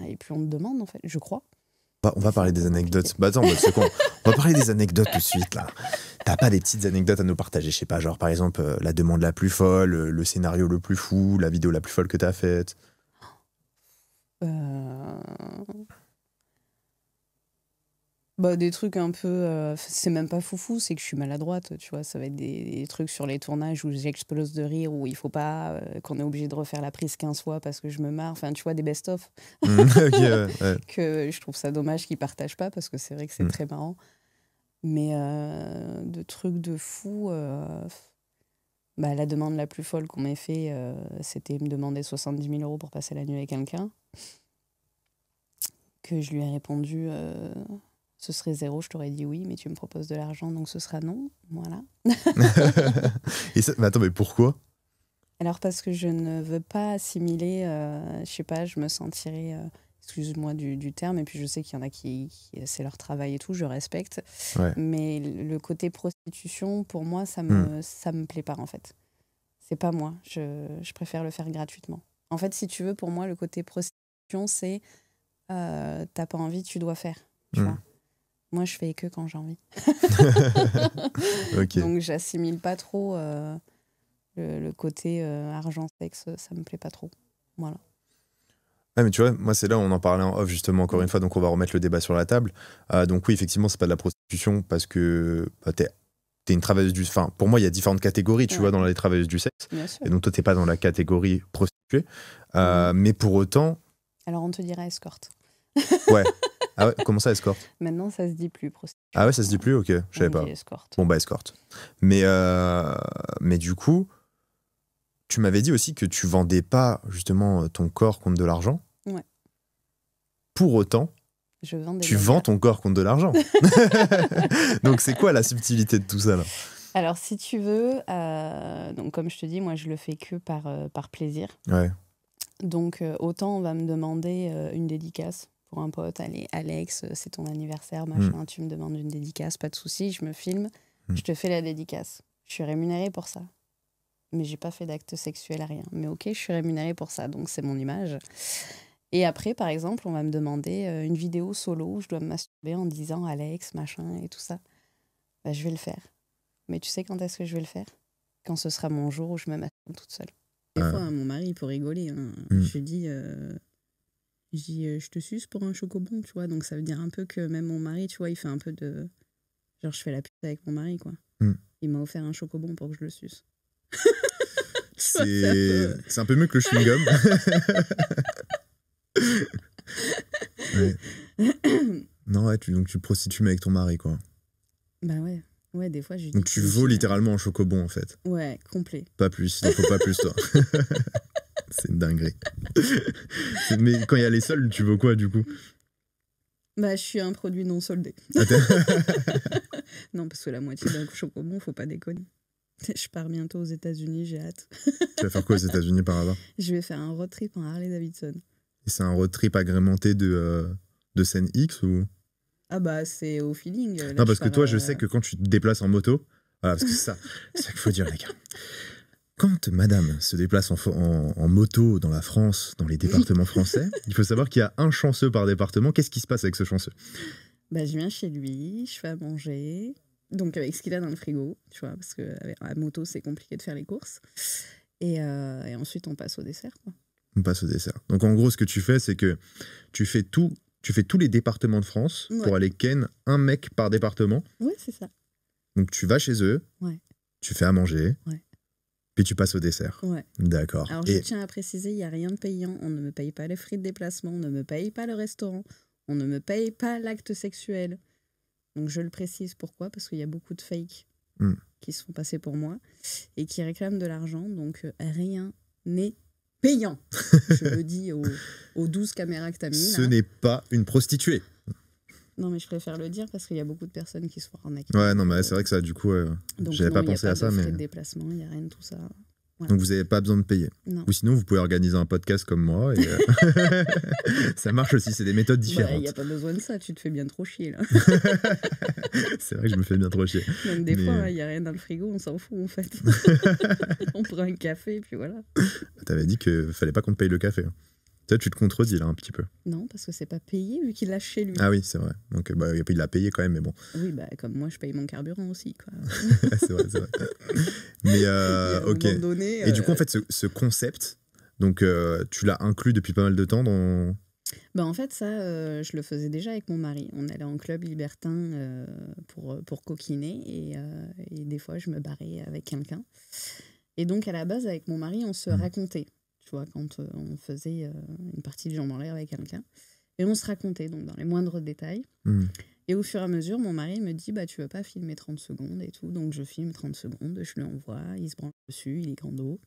et plus on te demande, en fait, je crois. On va parler des anecdotes. Bah attends, c'est con. On va parler des anecdotes tout de suite, là. T'as pas des petites anecdotes à nous partager, je sais pas, genre par exemple la demande la plus folle, le scénario le plus fou, la vidéo la plus folle que t'as faite? Des trucs un peu... c'est même pas foufou, c'est que je suis maladroite, tu vois. Ça va être des trucs sur les tournages où j'explose de rire, où il faut pas... qu'on est obligé de refaire la prise 15 fois parce que je me marre. Enfin, tu vois, des best-of. Ok, ouais. Que je trouve ça dommage qu'ils partagent pas parce que c'est vrai que c'est très marrant. Mais de trucs de fou... la demande la plus folle qu'on m'ait fait, c'était me demander 70 000 € pour passer la nuit avec quelqu'un. Que je lui ai répondu... ce serait 0, je t'aurais dit oui, mais tu me proposes de l'argent, donc ce sera non. Voilà. Mais attends, mais pourquoi? Alors, parce que je ne veux pas assimiler, je sais pas, je me sentirais, excuse-moi du terme, et puis je sais qu'il y en a qui c'est leur travail et tout, je respecte. Ouais. Mais le côté prostitution, pour moi, ça me plaît pas, en fait. C'est pas moi, je préfère le faire gratuitement. En fait, si tu veux, pour moi, le côté prostitution, c'est t'as pas envie, tu dois faire, tu vois. Moi, je fais que quand j'ai envie. Okay. Donc, j'assimile pas trop le côté argent-sexe, ça me plaît pas trop. Voilà. Ouais, mais tu vois, moi, c'est là où on en parlait en off, justement, encore une fois, donc on va remettre le débat sur la table. Donc oui, effectivement, c'est pas de la prostitution parce que t'es une travailleuse du... Enfin, pour moi, il y a différentes catégories, tu vois, dans les travailleuses du sexe. Bien sûr. Et donc, toi, t'es pas dans la catégorie prostituée. Mais pour autant... Alors, on te dira escorte. Ouais. Ah ouais, comment ça, escorte? Maintenant, ça se dit plus prostituée. Ah ouais, ça se dit plus? Ok, je savais pas. Escorte. Bon, escorte. Mais du coup, tu m'avais dit aussi que tu vendais pas, justement, ton corps contre de l'argent. Ouais. Pour autant, tu vends ton corps contre de l'argent. Donc, c'est quoi la subtilité de tout ça, là? Alors, si tu veux, donc comme je te dis, moi, je le fais que par plaisir. Ouais. Donc, autant on va me demander une dédicace pour un pote. Allez, Alex, c'est ton anniversaire, machin, tu me demandes une dédicace, pas de souci, je me filme, je te fais la dédicace. Je suis rémunérée pour ça. Mais j'ai pas fait d'acte sexuel à rien. Mais ok, je suis rémunérée pour ça, donc c'est mon image. Et après, par exemple, on va me demander une vidéo solo où je dois me masturber en disant Alex, machin et tout ça. Je vais le faire. Mais tu sais quand est-ce que je vais le faire? Quand ce sera mon jour où je me masturbe toute seule. Des fois, mon mari, il faut rigoler. Je lui dis, je te suce pour un chocobon, tu vois. Donc, ça veut dire un peu que même mon mari, tu vois, il fait un peu de... Genre, je fais la pute avec mon mari, quoi. Il m'a offert un chocobon pour que je le suce. C'est un peu mieux que le chewing-gum. Ouais. Non, ouais, donc tu prostitues mais avec ton mari, quoi. Bah ouais. Ouais, des fois, je donc tu vaux littéralement un chocobon, en fait. Ouais, complet. Pas plus, il n'en faut pas plus, toi. C'est une dinguerie. Mais quand il y a les soldes, tu veux quoi, du coup? Je suis un produit non soldé. Non, parce que la moitié d'un chocobon, faut pas déconner. Je pars bientôt aux États-Unis, j'ai hâte. Tu vas faire quoi aux États-Unis par hasard? Je vais faire un road trip en Harley-Davidson. Et c'est un road trip agrémenté de scène X ou? Ah c'est au feeling. Là, non, parce que toi, je sais que quand tu te déplaces en moto, voilà, parce que c'est ça qu'il faut dire, les gars. Quand madame se déplace en moto dans la France, dans les départements français, il faut savoir qu'il y a un chanceux par département. Qu'est-ce qui se passe avec ce chanceux? Je viens chez lui, je fais à manger, donc avec ce qu'il a dans le frigo, tu vois, parce qu'avec la moto, c'est compliqué de faire les courses. Et ensuite, on passe au dessert, quoi. On passe au dessert. Donc, en gros, ce que tu fais, c'est que tu fais tous les départements de France pour aller ken un mec par département. Oui, c'est ça. Donc, tu vas chez eux, tu fais à manger, puis tu passes au dessert. Ouais. D'accord. Alors, je tiens à préciser, il n'y a rien de payant. On ne me paye pas les frais de déplacement, on ne me paye pas le restaurant, on ne me paye pas l'acte sexuel. Donc, je le précise. Pourquoi? Parce qu'il y a beaucoup de fakes qui se font passer pour moi et qui réclament de l'argent. Donc, rien n'est payant. Je le dis aux 12 caméras que tu as mis. Ce n'est pas une prostituée. Non, mais je préfère le dire parce qu'il y a beaucoup de personnes qui se font arnaquer. Ouais, non, mais c'est vrai que ça, du coup, j'avais pas pensé à ça. Il n'y a pas de mais frais de déplacement, il n'y a rien de tout ça. Ouais. Donc vous n'avez pas besoin de payer. Non. Ou sinon, vous pouvez organiser un podcast comme moi. Et ça marche aussi, c'est des méthodes différentes. Il n'y a pas besoin de ça, tu te fais bien trop chier là. C'est vrai que je me fais bien trop chier. Même des fois, il n'y a rien dans le frigo, on s'en fout en fait. On prend un café et puis voilà. T'avais dit qu'il fallait pas qu'on te paye le café. Toi, tu te contredis là un petit peu. Non, parce que c'est pas payé vu qu'il l'a chez lui. Ah oui, c'est vrai. Donc il l'a payé quand même, mais bon. Oui, comme moi, je paye mon carburant aussi. Quoi. C'est vrai. Mais ok. Donné, et du coup, en fait, ce concept, donc tu l'as inclus depuis pas mal de temps dans... En fait, ça, je le faisais déjà avec mon mari. On allait en club libertin pour coquiner et des fois, je me barrais avec quelqu'un. Et donc, à la base, avec mon mari, on se racontait. Tu vois, quand on faisait une partie de jambes en l'air avec quelqu'un. Et on se racontait, donc dans les moindres détails. Et au fur et à mesure, mon mari me dit, tu veux pas filmer 30 secondes et tout. Donc je filme 30 secondes, je lui envoie, il se branche dessus, il est grando.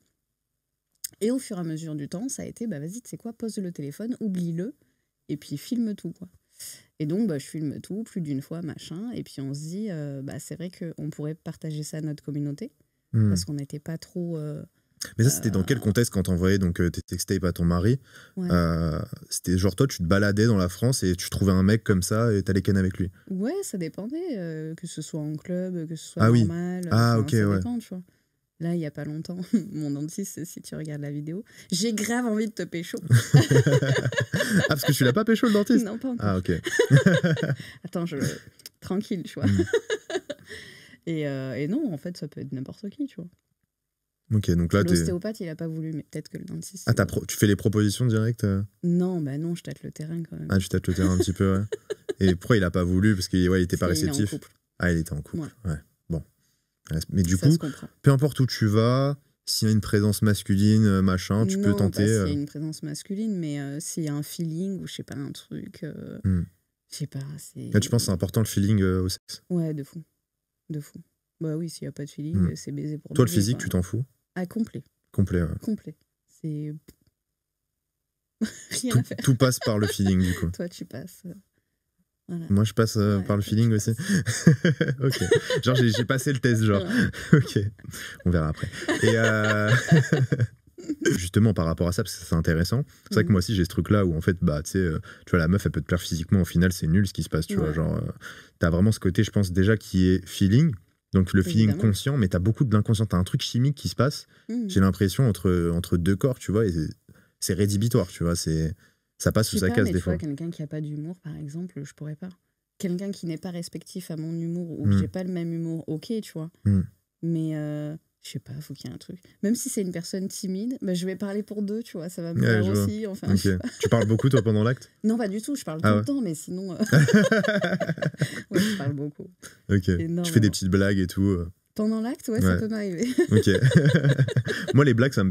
Et au fur et à mesure du temps, ça a été, vas-y, tu sais quoi, pose le téléphone, oublie-le, et puis filme tout, quoi. Et donc, je filme tout, plus d'une fois, machin. Et puis on se dit, c'est vrai qu'on pourrait partager ça à notre communauté, parce qu'on n'était pas trop... Mais ça, c'était dans quel contexte quand t'envoyais tes sextapes à ton mari? Ouais. C'était genre toi, tu te baladais dans la France et tu trouvais un mec comme ça et t'allais ken avec lui? Ouais, ça dépendait, que ce soit en club, que ce soit normal. Oui. Ah, ok, ça ouais. dépend, tu vois. Là, il n'y a pas longtemps, mon dentiste, si tu regardes la vidéo, j'ai grave envie de te pécho. Parce que tu l'as pas pécho, le dentiste? Non, pas encore. Ah, ok. Attends, tranquille, tu vois. Et non, en fait, ça peut être n'importe qui, tu vois. Ok, donc là, l'ostéopathe, il a pas voulu, mais peut-être que le dentiste... Ah, tu fais les propositions directes? Non, non, je tâte le terrain quand même. Ah, tu tâtes le terrain un petit peu, ouais. Et pourquoi il a pas voulu? Parce qu'il était pas réceptif. Il est en couple. Ah, il était en couple, ouais. Bon. Mais du ça coup, peu importe où tu vas, s'il y a une présence masculine, machin, tu peux tenter... Non, pas s'il y a une présence masculine, mais s'il y a un feeling ou je sais pas, un truc... Je sais pas, c'est... Là, tu penses que c'est important le feeling au sexe? Ouais, de fou. Bah oui, s'il y a pas de feeling, c'est baiser pour toi, baiser. Le physique, tu t'en fous? Ah, complet. Complet, ouais. Complet. C'est... Rien à faire. Tout passe par le feeling, du coup. Toi, tu passes... Voilà. Moi, je passe par le feeling aussi. Ok. Genre, j'ai passé le test, genre. Ouais. Ok. On verra après. Et justement, par rapport à ça, parce que c'est intéressant, c'est vrai que moi aussi, j'ai ce truc-là où, en fait, tu sais, tu vois, la meuf, elle peut te plaire physiquement, au final, c'est nul ce qui se passe, tu vois. Genre, t'as vraiment ce côté, je pense, déjà, qui est feeling. Donc, le feeling conscient, mais t'as beaucoup de l'inconscient. T'as un truc chimique qui se passe, j'ai l'impression, entre deux corps, tu vois, et c'est rédhibitoire, tu vois. Ça passe ou ça casse des fois. Tu vois, quelqu'un qui n'a pas d'humour, par exemple, je pourrais pas. Quelqu'un qui n'est pas respectif à mon humour ou que j'ai pas le même humour, ok, tu vois. Mais je sais pas, faut qu'il y ait un truc. Même si c'est une personne timide, je vais parler pour deux, tu vois, ça va me plaire aussi. Enfin, okay. Tu parles beaucoup, toi, pendant l'acte? Non, pas du tout, je parle tout le temps, mais sinon... Ouais, je parle beaucoup. Ok, tu fais des petites blagues et tout Pendant l'acte, ouais, ça peut m'arriver. Ok. Moi, les blagues, ça me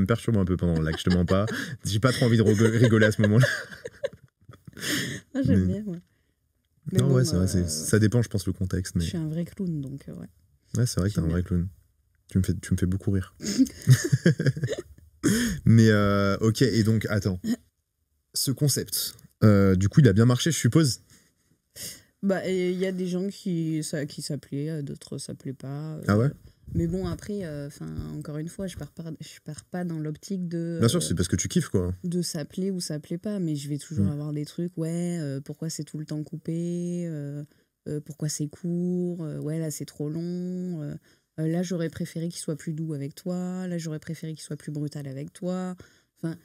perturbe un peu pendant l'acte, je te mens pas. J'ai pas trop envie de rigoler à ce moment-là. Ah, j'aime bien, ouais. Mais non, bon, ouais, c'est vrai, ça dépend, je pense, le contexte. Mais... Je suis un vrai clown, donc ouais. Ouais, c'est vrai que t'es un vrai clown. Tu me fais beaucoup rire. Mais ok, et donc, attends. Ce concept, du coup, il a bien marché, je suppose? Il y a des gens qui s'appelaient, d'autres s'appelaient pas. Ah ouais? Mais bon, après, encore une fois, je pars pas dans l'optique de... Bien sûr, c'est parce que tu kiffes, quoi. De s'appeler ou s'appeler pas, mais je vais toujours avoir des trucs, pourquoi c'est tout le temps coupé, pourquoi c'est court, là c'est trop long, là j'aurais préféré qu'il soit plus doux avec toi, là j'aurais préféré qu'il soit plus brutal avec toi. Enfin,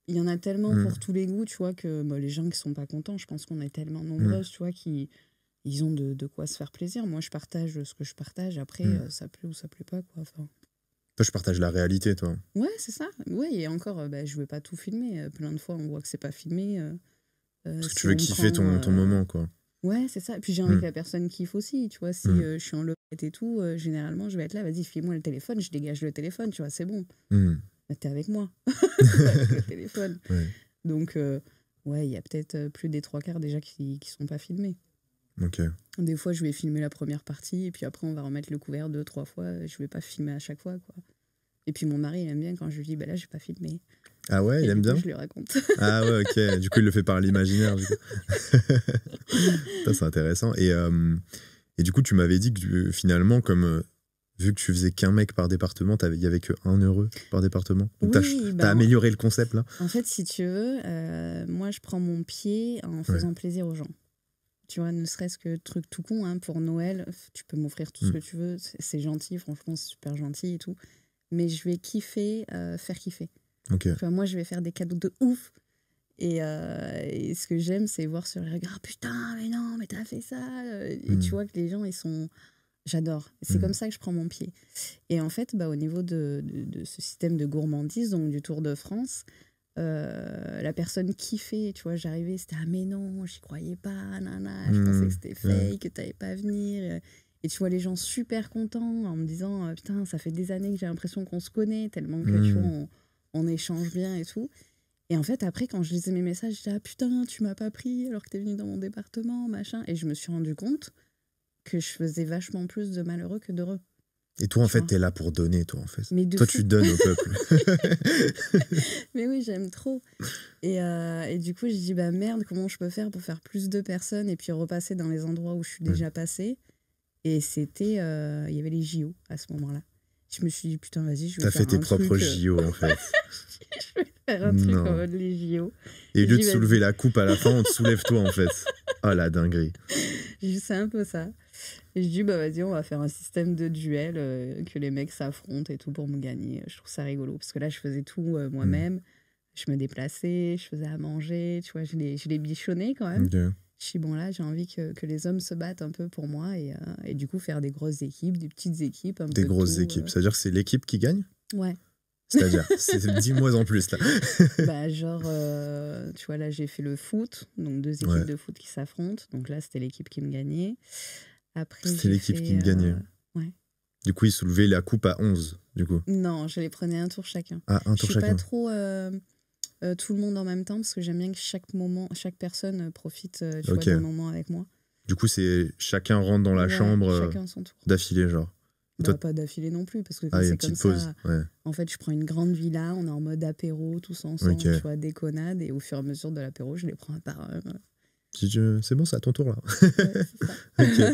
il y en a tellement pour tous les goûts, tu vois, que les gens qui sont pas contents, je pense qu'on est tellement nombreuses, tu vois, qui... Ils ont de quoi se faire plaisir. Moi, je partage ce que je partage. Après, ça plaît ou ça plaît pas, quoi. Enfin... Toi, je partage la réalité, toi. Ouais, c'est ça. Ouais, et encore, je vais pas tout filmer. Plein de fois, on voit que c'est pas filmé. Parce que tu veux kiffer ton moment, quoi. Ouais, c'est ça. Et puis, j'ai envie que la personne kiffe aussi. Tu vois, si je suis en lopette et tout, généralement, je vais être là, vas-y, file-moi le téléphone, je dégage le téléphone, tu vois, c'est bon. Là, t'es avec moi. Avec le téléphone. Ouais. Donc, il y a peut-être plus des 3/4 déjà qui sont pas filmés. Okay. Des fois, je vais filmer la première partie et puis après, on va remettre le couvert 2-3 fois. Je vais pas filmer à chaque fois, quoi. Et puis, mon mari, il aime bien quand je lui dis, là, j'ai pas filmé. Ah ouais, et il aime bien? Je lui raconte. Ah ouais, ok. Du coup, il le fait par l'imaginaire. Ça, c'est intéressant. Et du coup, tu m'avais dit que finalement, comme vu que tu faisais qu'un mec par département, il y avait que un heureux par département. Donc Oui, t'as amélioré le concept là. En fait, si tu veux, moi je prends mon pied en faisant plaisir aux gens. Tu vois, ne serait-ce que truc tout con, hein, pour Noël, tu peux m'offrir tout ce que tu veux, c'est gentil, franchement, c'est super gentil et tout. Mais je vais kiffer, faire kiffer. Okay. Tu vois, moi, je vais faire des cadeaux de ouf. Et ce que j'aime, c'est voir sur les regards, putain, mais non, mais t'as fait ça. Et tu vois que les gens, ils sont... J'adore. C'est comme ça que je prends mon pied. Et en fait, au niveau de ce système de gourmandise, donc du Tour de France, la personne kiffait, tu vois, j'arrivais, c'était « Ah mais non, j'y croyais pas, nana, je pensais que c'était fake, que t'allais pas venir. » Et tu vois les gens super contents en me disant « Putain, ça fait des années que j'ai l'impression qu'on se connaît, tellement que tu vois, on échange bien et tout. » Et en fait, après, quand je lisais mes messages, j'étais « Ah putain, tu m'as pas pris alors que t'es venu dans mon département, machin. » Et je me suis rendu compte que je faisais vachement plus de malheureux que d'heureux. Et toi, en fait, t'es là pour donner, toi, en fait. Toi, tu donnes au peuple. Mais oui, j'aime trop. Et du coup, j'ai dit, merde, comment je peux faire pour faire plus de personnes et puis repasser dans les endroits où je suis déjà passée. Et c'était... il y avait les JO à ce moment-là. Je me suis dit, putain, vas-y, je vais faire un truc... T'as fait tes propres JO, en fait. Je vais faire un truc en mode les JO. Et au lieu de soulever la coupe à la fin, on te soulève toi, en fait. Ah, la dinguerie. C'est un peu ça. Et je dis, vas-y, on va faire un système de duel, que les mecs s'affrontent et tout pour me gagner. Je trouve ça rigolo. Parce que là, je faisais tout moi-même. Je me déplaçais, je faisais à manger. Tu vois, je les bichonnais quand même. Okay. Je dis, bon, là, j'ai envie que les hommes se battent un peu pour moi. Et du coup, faire des grosses équipes, des petites équipes. Des grosses équipes. Ça veut dire que c'est l'équipe qui gagne ? Ouais. C'est-à-dire, dis-moi en plus, là. Genre, tu vois, là, j'ai fait le foot. Donc, 2 équipes de foot qui s'affrontent. Donc là, c'était l'équipe qui me gagnait. Après, c'était l'équipe qui me gagnait. Ouais. Du coup, ils soulevaient la coupe à 11, du coup. Non, je les prenais un tour chacun. Ah, un tour chacun. Je suis pas trop tout le monde en même temps parce que j'aime bien que chaque personne profite tu vois, d'un moment avec moi. Du coup, c'est chacun rentre dans la chambre chacun son tour. D'affilée, genre. Toi... Pas d'affilée non plus, parce que c'est comme pause. ça, ouais. En fait, je prends une grande villa, on est en mode apéro, tous ensemble, tu vois, déconnade, et au fur et à mesure de l'apéro, je les prends un par un. C'est bon, c'est à ton tour, là. Ouais, c'est ça.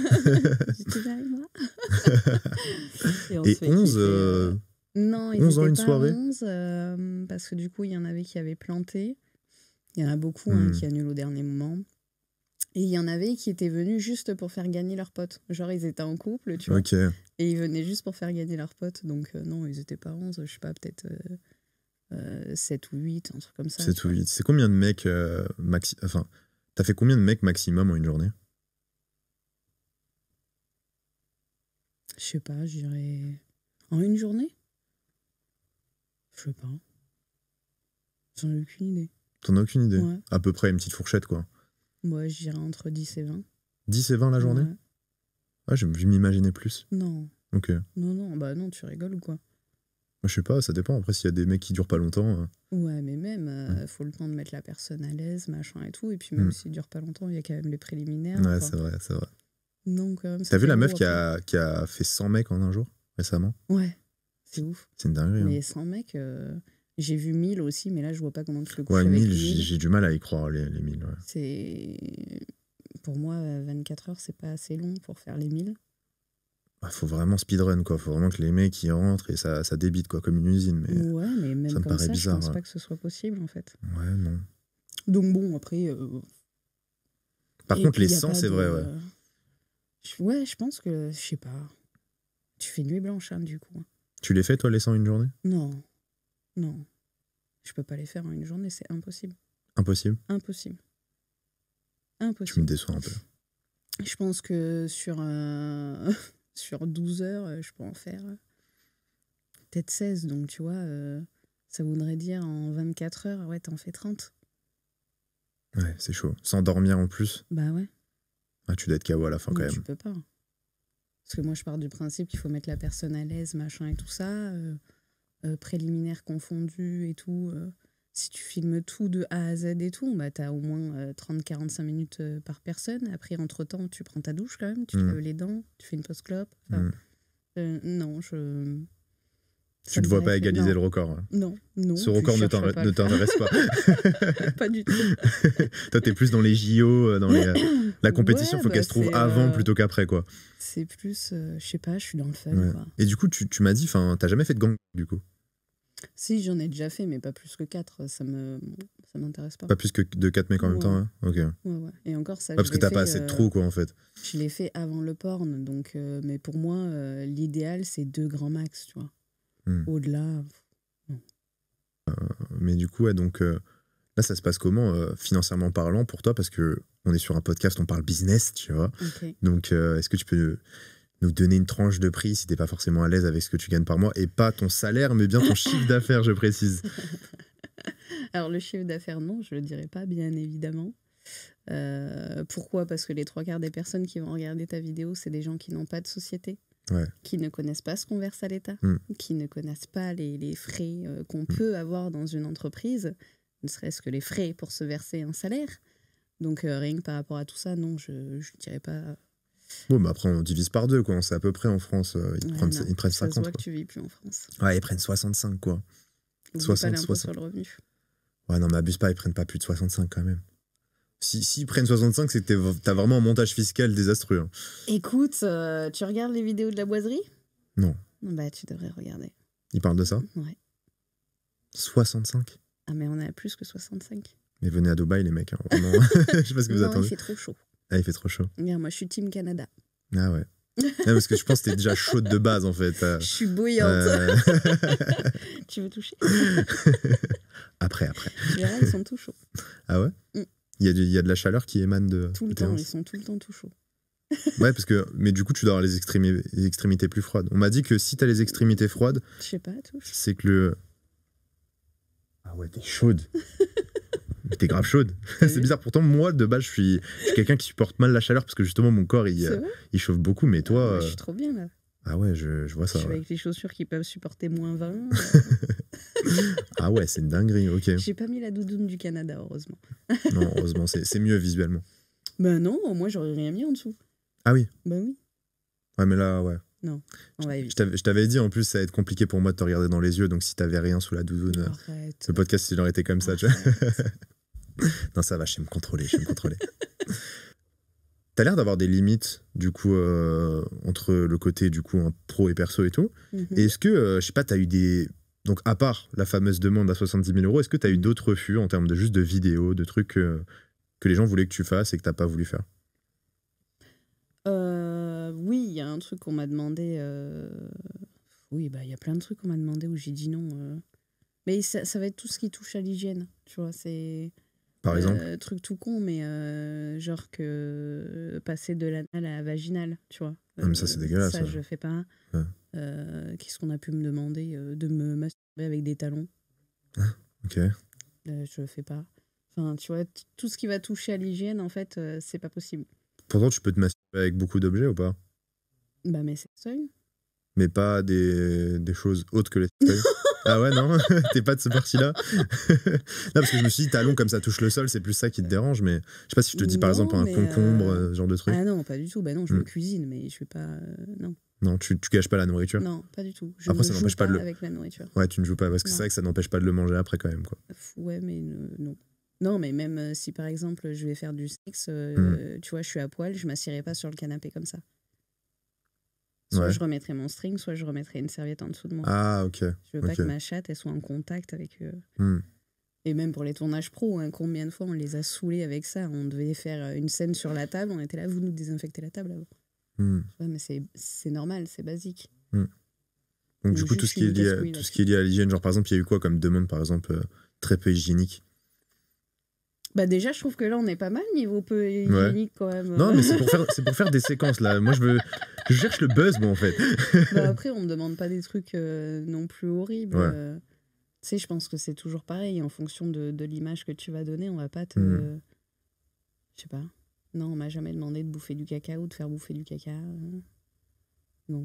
Tu viens avec moi. Et 11 Non, ils 11 étaient ans, une pas soirée 11, parce que du coup, il y en avait qui avaient planté. Il y en a beaucoup qui annulent au dernier moment. Et il y en avait qui étaient venus juste pour faire gagner leurs potes. Genre, ils étaient en couple, tu vois. Et ils venaient juste pour faire gagner leurs potes. Donc, non, ils étaient pas 11, je sais pas, peut-être 7 ou 8, un truc comme ça. 7 ou 8. C'est combien de mecs Enfin, t'as fait combien de mecs maximum en une journée? Je sais pas, je dirais... En une journée? Je sais pas. J'en ai aucune idée. T'en as aucune idée? Ouais. À peu près une petite fourchette, quoi. Moi, je dirais entre 10 et 20. 10 et 20 la journée? Ouais. Ah, je m'imaginais plus. Non. Ok. Non, non, tu rigoles ou quoi? Moi, je sais pas, ça dépend. Après, s'il y a des mecs qui durent pas longtemps... Ouais, mais même, faut le temps de mettre la personne à l'aise, machin et tout. Et puis même s'il dure pas longtemps, il y a quand même les préliminaires. Ouais, c'est vrai. Non, quand même. T'as vu la meuf qui a fait 100 mecs en un jour, récemment? Ouais, c'est ouf. C'est une dinguerie. Mais 100 mecs... J'ai vu 1000 aussi, mais là, je vois pas comment tu le couches. Ouais, avec 1000, j'ai du mal à y croire, les 1000. Ouais. C'est... Pour moi, 24 heures, c'est pas assez long pour faire les 1000. Bah, faut vraiment speedrun, quoi. Faut vraiment que les mecs y rentrent et ça débite, quoi, comme une usine. Mais ouais, mais même ça me comme paraît ça, bizarre, je pense pas que ce soit possible, en fait. Ouais, non. Donc bon, après... Par contre, les 100, c'est vrai, ouais. Ouais, je pense que... Je sais pas. Tu fais nuit blanche, hein, du coup. Tu les fais, toi, les 100 une journée? Non. Je peux pas les faire en une journée, c'est impossible. Impossible? Impossible. Tu me déçois un peu. Je pense que sur 12 heures, je peux en faire peut-être 16. Donc, tu vois, ça voudrait dire en 24 heures, ouais, t'en fais 30. Ouais, c'est chaud. Sans dormir en plus? Bah ouais. Ah, tu dois être KO à la fin, quand même. Tu peux pas. Parce que moi, je pars du principe qu'il faut mettre la personne à l'aise, machin et tout ça. Préliminaires confondus et tout. Si tu filmes tout de A à Z et tout, bah, t'as au moins 30-45 minutes par personne. Après, entre-temps, tu prends ta douche quand même, tu te laves les dents, tu fais une pause clope. Enfin, non, Tu ne vois pas égaliser le record. Hein. Non. Ce record ne t'intéresse pas. Pas du tout. Toi, t'es plus dans les JO, dans la compétition, faut qu'elle se trouve avant plutôt qu'après, quoi. C'est plus, je sais pas, je suis dans le fun. Ouais. Quoi. Et du coup, tu m'as dit, t'as jamais fait de gang, du coup? Si, j'en ai déjà fait, mais pas plus que 4. Ça m'intéresse pas. Pas plus que de 4 mecs en même temps, hein. Ok. Ouais. Et encore, ça, parce que t'as pas assez de trous, quoi, en fait. Je l'ai fait avant le porn, donc, mais pour moi, l'idéal, c'est 2 grands max, tu vois. Au-delà, non. Mais du coup, ouais, donc là, ça se passe comment, financièrement parlant, pour toi? Parce qu'on est sur un podcast, on parle business, tu vois. Okay. Donc, est-ce que tu peux nous donner une tranche de prix si t'es pas forcément à l'aise avec ce que tu gagnes par mois? Et pas ton salaire, mais bien ton chiffre d'affaires, je précise. Alors, le chiffre d'affaires, non, je le dirai pas, bien évidemment. Pourquoi? Parce que les 3/4 des personnes qui vont regarder ta vidéo, c'est des gens qui n'ont pas de société. Ouais. Qui ne connaissent pas ce qu'on verse à l'État, qui ne connaissent pas les frais qu'on peut avoir dans une entreprise, ne serait-ce que les frais pour se verser un salaire. Donc rien que par rapport à tout ça, non, je ne dirais pas... Bon, mais après, on divise par 2, quoi. C'est à peu près en France. Ils prennent 50. Ça se voit que tu vis plus en France. Ouais, ils prennent 65, quoi. Ils n'ont pas l'impôt sur le revenu. Ouais, non, mais abuse pas, ils prennent pas plus de 65, quand même. S'ils prennent 65, c'est que t'as vraiment un montage fiscal désastreux. Hein. Écoute, tu regardes les vidéos de la boiserie? Non. Bah, tu devrais regarder. Ils parlent de ça? Ouais. 65? Ah, mais on est à plus que 65. Mais venez à Dubaï, les mecs. Hein. Vraiment. Je sais pas ce que vous attendez. Non, il fait trop chaud. Ah, il fait trop chaud. Regarde, moi, je suis team Canada. Ah ouais. Non, parce que je pense que t'es déjà chaude de base, en fait. Je suis bouillante. Tu veux toucher? Après. Tu verras, ils sont tout chauds. Ah ouais? Il y a de la chaleur qui émane de... Tout le temps, ils sont tout le temps tout chauds. Ouais, mais du coup, tu dois avoir les extrémités plus froides. On m'a dit que si t'as les extrémités froides... Je sais pas, touche. C'est que le... Ah ouais, t'es chaude. Mais t'es grave chaude. C'est bizarre. Pourtant, moi, de base, je suis quelqu'un qui supporte mal la chaleur parce que justement, mon corps, il chauffe beaucoup. Mais toi... Je suis trop bien, là. Ah ouais, je vois ça. Je suis avec les chaussures qui peuvent supporter moins 20. Ah ouais, c'est une dinguerie, ok. J'ai pas mis la doudoune du Canada, heureusement. Non, heureusement, c'est mieux visuellement. Ben non, moi, j'aurais rien mis en dessous. Ah oui? Ben oui. Ouais, mais là, ouais. Non, on va éviter. Je t'avais dit, en plus, ça va être compliqué pour moi de te regarder dans les yeux, donc si t'avais rien sous la doudoune, le podcast, il aurait été comme ça, tu vois. Non, ça va, je sais me contrôler. T'as l'air d'avoir des limites, du coup, entre le côté, du coup, pro et perso et tout. Et est-ce que, je sais pas, t'as eu des... Donc, à part la fameuse demande à 70 000 €, est-ce que t'as eu d'autres refus en termes de juste de vidéos, de trucs que les gens voulaient que tu fasses et que t'as pas voulu faire? Oui, il y a un truc qu'on m'a demandé... Oui, bah il y a plein de trucs qu'on m'a demandé où j'ai dit non. Mais ça va être tout ce qui touche à l'hygiène, tu vois, c'est... Par exemple truc tout con, mais genre que passer de l'anal à la vaginale, tu vois. Non, mais ça, c'est dégueulasse. Ça, je fais pas. Ouais. Qu'est-ce qu'on a pu me demander? De me masturber avec des talons. Ok. Je le fais pas. Enfin, tu vois, tout ce qui va toucher à l'hygiène, en fait, c'est pas possible. Pourtant, tu peux te masturber avec beaucoup d'objets ou pas? Bah, mais c'est seuil. Mais pas des choses autres que les sextoys. Ah ouais, non? T'es pas de ce parti-là? Non, parce que je me suis dit, talons comme ça touche le sol, c'est plus ça qui te dérange, mais je sais pas si je te dis par exemple un concombre, ce genre de truc. Ah non, pas du tout. Bah non, je me cuisine, mais je vais pas. Non. Non, tu gâches pas la nourriture? Non, pas du tout. Après, ça n'empêche pas de le. Avec la nourriture. Ouais, tu ne joues pas, parce que c'est vrai que ça n'empêche pas de le manger après quand même, quoi. Ouais, mais non. Non, mais même si par exemple je vais faire du sexe, tu vois, je suis à poil, je m'assierai pas sur le canapé comme ça. Soit je remettrai mon string, soit je remettrai une serviette en dessous de moi. Ah, ok. Je veux pas que ma chatte elle soit en contact avec. Et même pour les tournages pro, hein, combien de fois on les a saoulés avec ça? On devait faire une scène sur la table, on était là, vous nous désinfectez la table avant. Ouais, mais c'est normal, c'est basique. Donc du coup, tout ce qui est lié à l'hygiène, genre par exemple, il y a eu quoi comme demande, par exemple, très peu hygiénique? Bah déjà, je trouve que là, on est pas mal niveau peu hygiénique quand même. Non, mais c'est pour faire des séquences, là. Moi, je cherche le buzz, moi, en fait. Bah après, on me demande pas des trucs non plus horribles. Tu sais, je pense que c'est toujours pareil. En fonction de l'image que tu vas donner, on va pas te... Je sais pas. Non, on m'a jamais demandé de bouffer du caca ou de faire bouffer du caca. Non.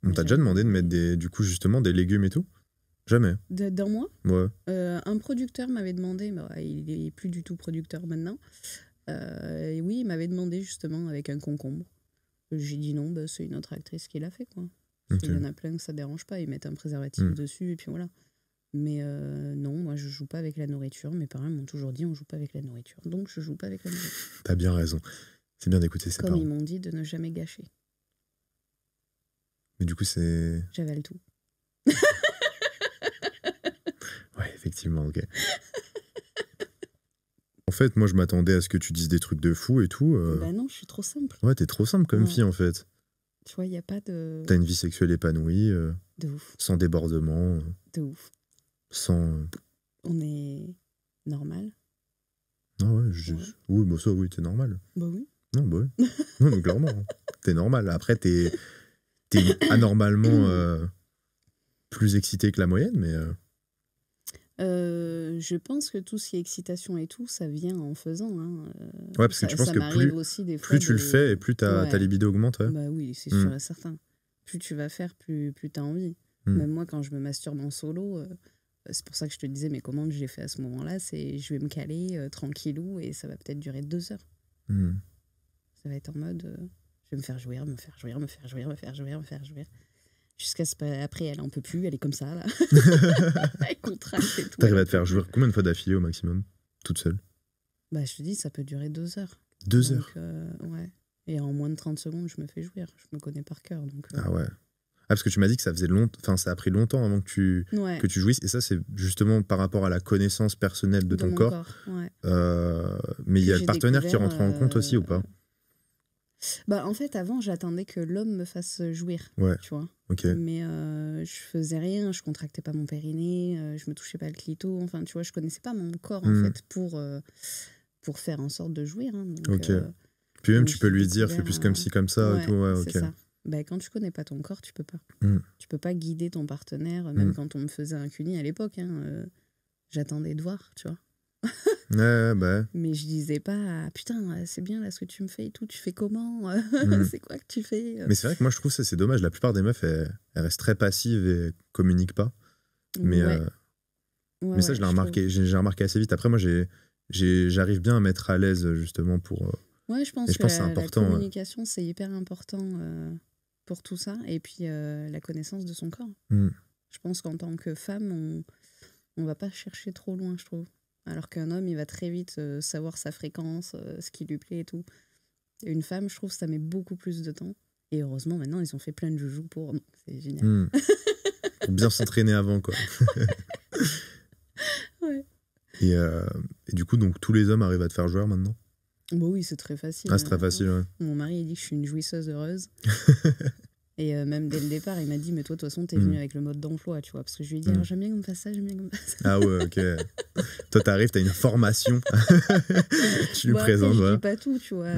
On t'a déjà demandé de mettre du coup, justement, des légumes et tout? Jamais. Dans moi? Ouais. Un producteur m'avait demandé, bah, il est plus du tout producteur maintenant. Et oui, il m'avait demandé justement avec un concombre. J'ai dit non, bah, c'est une autre actrice qui l'a fait, quoi. Il y en a plein que ça dérange pas, ils mettent un préservatif dessus et puis voilà. Mais non, moi je joue pas avec la nourriture. Mes parents m'ont toujours dit on joue pas avec la nourriture, donc je joue pas avec la nourriture. T'as bien raison. C'est bien d'écouter ses parents. Comme ils m'ont dit de ne jamais gâcher. Mais du coup c'est... J'avale tout. Ouais, effectivement, ok. En fait, moi je m'attendais à ce que tu dises des trucs de fou et tout. Bah non, je suis trop simple. Ouais, t'es trop simple comme fille en fait. Tu vois, il n'y a pas de... T'as une vie sexuelle épanouie. De ouf. Sans débordement. De ouf. Sans... On est normal. Ah ouais, oui, bah ça, oui, t'es normal. Bah oui. Non, bah oui. Non, mais clairement, t'es normal. Après, t'es anormalement plus excité que la moyenne, mais... Je pense que tout ce qui est excitation et tout, ça vient en faisant. Hein. Ouais, parce que tu penses que plus tu le fais et plus ta libido augmente. Ouais. Bah oui, c'est sûr et certain. Plus tu vas faire, plus t'as envie. Même moi, quand je me masturbe en solo, c'est pour ça que je te disais, mais comment j'ai fait à ce moment-là, c'est je vais me caler tranquillou et ça va peut-être durer 2 heures. Ça va être en mode, je vais me faire jouir, me faire jouir, me faire jouir, me faire jouir, me faire jouir. Jusqu'à après, elle en peut plus, elle est comme ça, là. Elle contracte et tout. T'arrives à te faire jouir combien de fois d'affilée au maximum, toute seule? Bah, je te dis, ça peut durer 2 heures. 2 heures? Ouais. Et en moins de 30 secondes, je me fais jouir. Je me connais par cœur. Donc, Ah ouais. Ah, parce que tu m'as dit que ça faisait longtemps, enfin, ça a pris longtemps avant que tu jouisses. Et ça, c'est justement par rapport à la connaissance personnelle de ton corps. Ouais. Mais il y a le partenaire qui rentre en compte aussi ou pas? Bah, en fait, avant, j'attendais que l'homme me fasse jouir. Ouais. Tu vois. Ok. Mais je faisais rien, je contractais pas mon périnée, je me touchais pas le clito. Enfin, tu vois, je connaissais pas mon corps, en fait, pour faire en sorte de jouir. Hein. Donc, ok. Puis même, tu peux lui dire, fais plus comme ci, comme ça. Et tout. Ouais, c'est ça. Bah, quand tu connais pas ton corps, tu peux pas. Tu peux pas guider ton partenaire, même quand on me faisait un cuni à l'époque. Hein, j'attendais de voir, tu vois. Bah. Mais je disais pas, putain, c'est bien là ce que tu me fais et tout, tu fais comment c'est quoi que tu fais Mais c'est vrai que moi je trouve ça c'est dommage. La plupart des meufs elles restent très passives et communiquent pas. Mais, mais ça je l'ai remarqué, j'ai remarqué assez vite. Après moi j'arrive bien à mettre à l'aise justement pour. Ouais, je pense que c'est important, la communication c'est hyper important pour tout ça. Et puis la connaissance de son corps. Je pense qu'en tant que femme, on va pas chercher trop loin, je trouve. Alors qu'un homme, il va très vite savoir sa fréquence, ce qui lui plaît et tout. Et une femme, je trouve que ça met beaucoup plus de temps. Et heureusement, maintenant, ils ont fait plein de joujoux pour... Donc, c'est génial. Pour bien s'entraîner avant, quoi. Ouais. Et du coup, donc, tous les hommes arrivent à te faire jouir maintenant? Bah oui, c'est très facile. Ah, c'est très facile, ouais. Mon mari, il dit que je suis une jouisseuse heureuse. Et même dès le départ, il m'a dit, mais toi, de toute façon, t'es venu avec le mode d'emploi, tu vois. Parce que je lui ai dit, alors j'aime bien qu'on me fasse ça, j'aime bien qu'on me fasse ça. Ah ouais, ok. Toi, t'arrives, t'as une formation. Tu lui présentes, après, ouais. je dis pas tout, tu vois.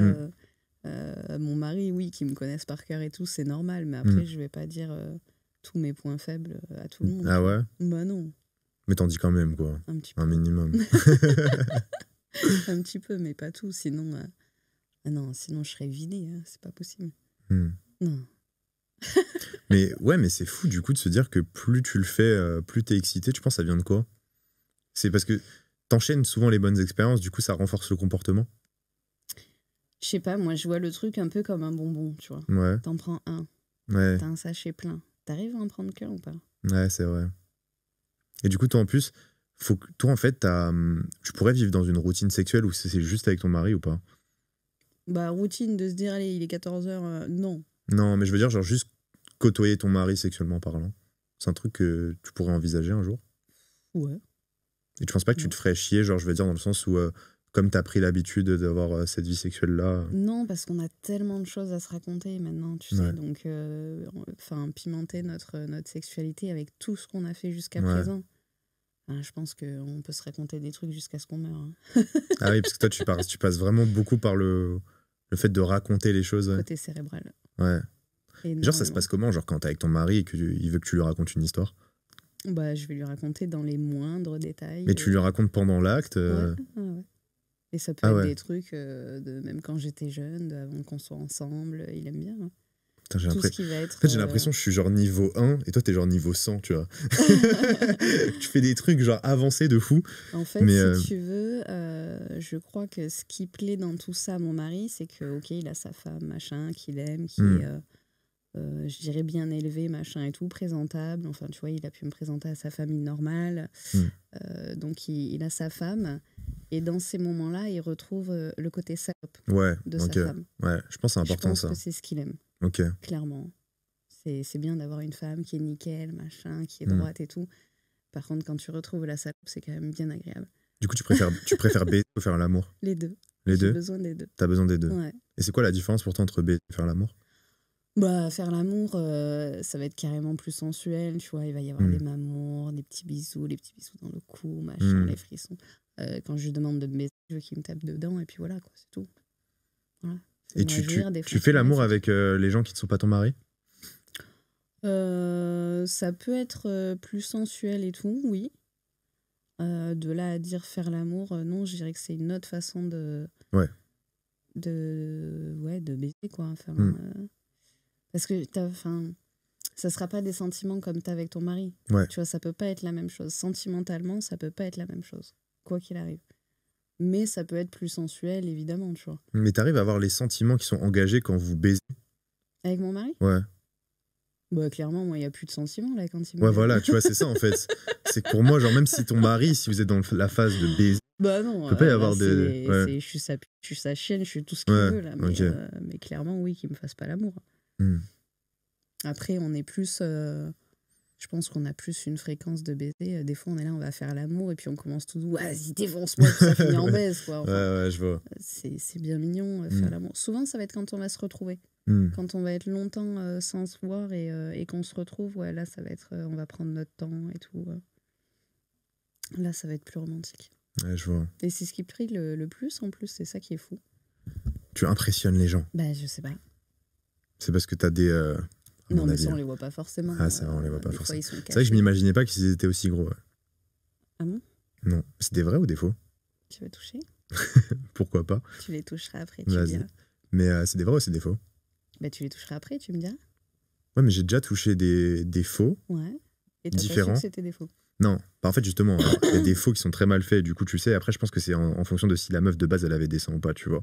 Mon mari, oui, qui me connaissent par cœur et tout, c'est normal. Mais après, je vais pas dire tous mes points faibles à tout le monde. Ah ouais? Bah non. Mais t'en dis quand même, quoi. Un petit peu. Un minimum. Un petit peu, mais pas tout. Sinon, non, sinon je serais vidée. Hein. C'est pas possible. Non. Mais ouais, mais c'est fou du coup de se dire que plus tu le fais, plus t'es excité. Tu penses ça vient de quoi? C'est parce que t'enchaînes souvent les bonnes expériences, du coup ça renforce le comportement? Je sais pas, moi je vois le truc un peu comme un bonbon, tu vois. Ouais. T'en prends un, ouais. T'as un sachet plein. T'arrives à en prendre qu'un ou pas? Ouais, c'est vrai. Et du coup, toi en plus, faut que toi en fait, tu pourrais vivre dans une routine sexuelle où c'est juste avec ton mari ou pas? Bah, routine de se dire, allez, il est 14h, non. Non, mais je veux dire, genre juste côtoyer ton mari sexuellement parlant. C'est un truc que tu pourrais envisager un jour? Ouais. Et tu penses pas que tu te ferais chier, genre je veux dire dans le sens où, comme t'as pris l'habitude d'avoir cette vie sexuelle-là... Non, parce qu'on a tellement de choses à se raconter maintenant, tu sais. Donc, pimenter notre sexualité avec tout ce qu'on a fait jusqu'à présent. Je pense qu'on peut se raconter des trucs jusqu'à ce qu'on meure. Hein. Ah oui, parce que toi, tu passes vraiment beaucoup par le fait de raconter les choses. Côté cérébral. Ouais. Genre, ça se passe comment, genre quand t'es avec ton mari et qu'il veut que tu lui racontes une histoire? Bah, je vais lui raconter dans les moindres détails. Mais tu lui racontes pendant l'acte ouais. Et ça peut être des trucs, même quand j'étais jeune, avant qu'on soit ensemble, il aime bien. Hein. Putain, tout ce qui va être... En fait, j'ai l'impression que je suis genre niveau 1 et toi, t'es genre niveau 100, tu vois. Tu fais des trucs genre avancés de fou. En fait, si tu veux, je crois que ce qui plaît dans tout ça à mon mari, c'est que, ok, il a sa femme, machin, qu'il aime, qui est je dirais bien élevé, machin et tout, présentable. Enfin, tu vois, il a pu me présenter à sa famille normale. Donc, il a sa femme. Et dans ces moments-là, il retrouve le côté salope de sa femme. Ouais, je pense que c'est important, ça. Je pense que c'est ce qu'il aime. Clairement. C'est bien d'avoir une femme qui est nickel, machin, qui est droite et tout. Par contre, quand tu retrouves la salope, c'est quand même bien agréable. Du coup, tu préfères baiser ou faire l'amour? Les deux. Les deux? J'ai besoin des deux. T'as besoin des deux? Ouais. Et c'est quoi la différence pour toi entre baiser et faire l'amour? Bah, faire l'amour, ça va être carrément plus sensuel, tu vois. Il va y avoir des mamours, des petits bisous, les petits bisous dans le cou, machin, les frissons. Quand je lui demande de me baiser, je veux qu'il me tape dedans, et puis voilà, quoi, c'est tout. Voilà. Et tu fais l'amour avec les gens qui ne sont pas ton mari? Ça peut être plus sensuel et tout, oui. De là à dire faire l'amour, non, je dirais que c'est une autre façon de baiser, quoi. Enfin, parce que ça sera pas des sentiments comme t'as avec ton mari. Tu vois, ça peut pas être la même chose. Sentimentalement, ça peut pas être la même chose, quoi qu'il arrive. Mais ça peut être plus sensuel, évidemment, tu vois. Mais t'arrives à avoir les sentiments qui sont engagés quand vous baisez? Avec mon mari? Ouais. Bah, clairement, moi, il n'y a plus de sentiments, là, quand il me... Ouais, voilà, tu vois, c'est ça, en fait. C'est que pour moi, genre, même si ton mari, si vous êtes dans la phase de baiser, bah non, il peut pas y avoir des... je suis sa chienne, je suis tout ce qu'il veut, là. Mais clairement, oui, qu'il me fasse pas l'amour. Après, on est plus... je pense qu'on a plus une fréquence de baiser. Des fois, on est là, on va faire l'amour, et puis on commence tout doux. Vas-y, défonce-moi, puis ça finit en baise, quoi. Enfin, ouais, je vois. C'est bien mignon, faire l'amour. Souvent, ça va être quand on va se retrouver. Quand on va être longtemps sans se voir et qu'on se retrouve, là, ça va être... on va prendre notre temps et tout. Là, ça va être plus romantique. Ouais, je vois. Et c'est ce qui brille le plus, en plus. C'est ça qui est fou. Tu impressionnes les gens. Bah, je sais pas. C'est parce que t'as des... non, mais ça, on les voit pas forcément. Ah, c'est vrai, on les voit pas forcément. C'est vrai que je m'imaginais pas qu'ils étaient aussi gros. Ah bon? Non. C'est des vrais ou des faux? Tu veux toucher? Pourquoi pas? Tu les toucheras après, tu me diras. Mais c'est des vrais ou c'est des faux? Bah, tu les toucheras après, tu me diras. Ouais, mais j'ai déjà touché des faux. Ouais. Et t'as différents. pas su que c'était des faux? Non. Bah, en fait, justement, il y a des faux qui sont très mal faits. Du coup, tu sais, après, je pense que c'est en fonction de si la meuf de base, elle avait des seins ou pas, tu vois.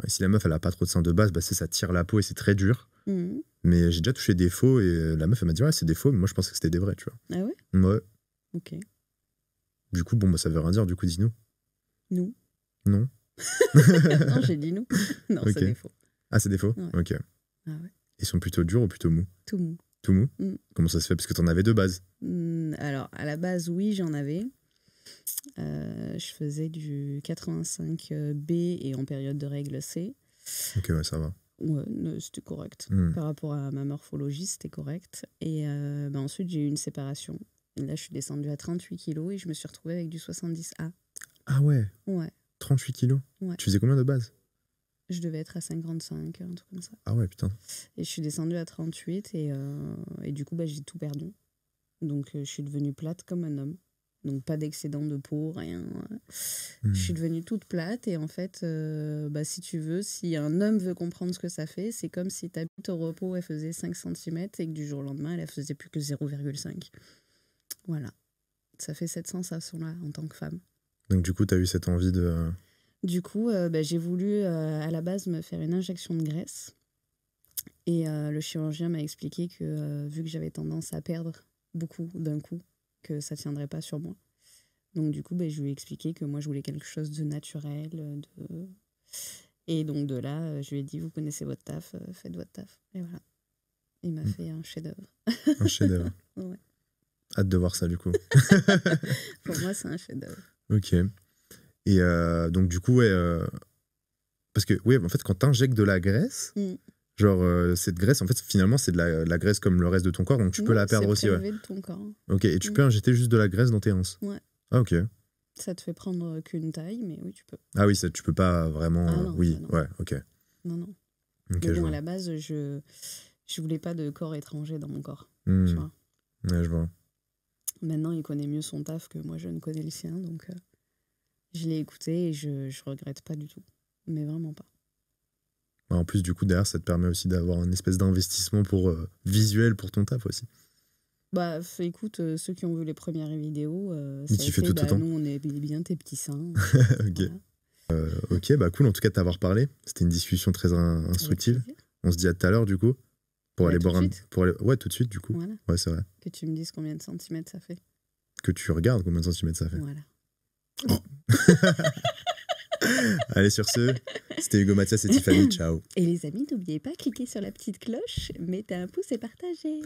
Si la meuf, elle a pas trop de seins de base, bah, ça tire la peau et c'est très dur. Mais j'ai déjà touché des faux et la meuf, elle m'a dit, ouais, c'est des faux, mais moi, je pensais que c'était des vrais, tu vois. Ah ouais? Ouais. Ok. Du coup, bon, bah, ça veut rien dire. Du coup, dis-nous. Nous? Non. Non, j'ai dit nous. Non, okay. C'est des faux. Ah, c'est des faux? Ouais. Ok. Ah ouais. Ils sont plutôt durs ou plutôt mous? Tout mou. Tout mou? Comment ça se fait? Parce que t'en avais de base. Alors, à la base, oui, j'en avais. Je faisais du 85B et en période de règle C. Ok, ouais, ça va. Ouais, c'était correct. Par rapport à ma morphologie, c'était correct. Et ensuite, j'ai eu une séparation. Et là, je suis descendue à 38 kilos et je me suis retrouvée avec du 70A. Ah ouais? Ouais. 38 kilos? Ouais. Tu faisais combien de base? Je devais être à 55, un truc comme ça. Ah ouais, putain. Et je suis descendue à 38 et du coup, j'ai tout perdu. Donc, je suis devenue plate comme un homme. Donc, pas d'excédent de peau, rien. Je suis devenue toute plate. Et en fait, si tu veux, si un homme veut comprendre ce que ça fait, c'est comme si ta bite au repos, elle faisait 5 cm et que du jour au lendemain, elle faisait plus que 0,5. Voilà. Ça fait cette sensation-là en tant que femme. Donc, du coup, tu as eu cette envie de... Du coup, j'ai voulu, à la base, me faire une injection de graisse. Et le chirurgien m'a expliqué que, vu que j'avais tendance à perdre beaucoup d'un coup, que ça ne tiendrait pas sur moi. Donc, du coup, je lui ai expliqué que moi, je voulais quelque chose de naturel. Et donc, de là, je lui ai dit, vous connaissez votre taf, faites votre taf. Et voilà. Il m'a fait un chef-d'œuvre. Un chef-d'œuvre. Ouais. Hâte de voir ça, du coup. Pour moi, c'est un chef-d'œuvre. Ok. Et donc, du coup, parce que, en fait, quand t'injectes de la graisse, genre, cette graisse, en fait, finalement, c'est de la graisse comme le reste de ton corps, donc tu peux la perdre aussi. C'est prélevé de ton corps. Ok, et tu peux injecter juste de la graisse dans tes hanches? Ouais. Ah, ok. Ça te fait prendre qu'une taille, mais oui, tu peux. Ah oui, ça, tu peux pas vraiment... Ah non, oui, non. ouais, ok. Non. Okay, mais bon, à la base, je voulais pas de corps étranger dans mon corps. Tu vois. Ouais, je vois. Maintenant, il connaît mieux son taf que moi, je ne connais le sien, donc je l'ai écouté et je regrette pas du tout. Mais vraiment pas. En plus, du coup, derrière, ça te permet aussi d'avoir une espèce d'investissement visuel pour ton taf aussi. Bah, écoute, ceux qui ont vu les premières vidéos, ça fait tout autant. Nous, on est bien tes petits seins. Ok. Voilà. Ok, cool en tout cas de t'avoir parlé. C'était une discussion très instructive. On se dit à tout à l'heure, du coup. Pour Ouais, aller tout de boire un... suite. Ouais, tout de suite, du coup. Voilà. Ouais, c'est vrai. Que tu me dises combien de centimètres ça fait. Que tu regardes combien de centimètres ça fait. Voilà. Allez, sur ce, c'était Hugo Mathias et Tiffany. Ciao. Et les amis, n'oubliez pas, cliquez sur la petite cloche, mettez un pouce et partagez.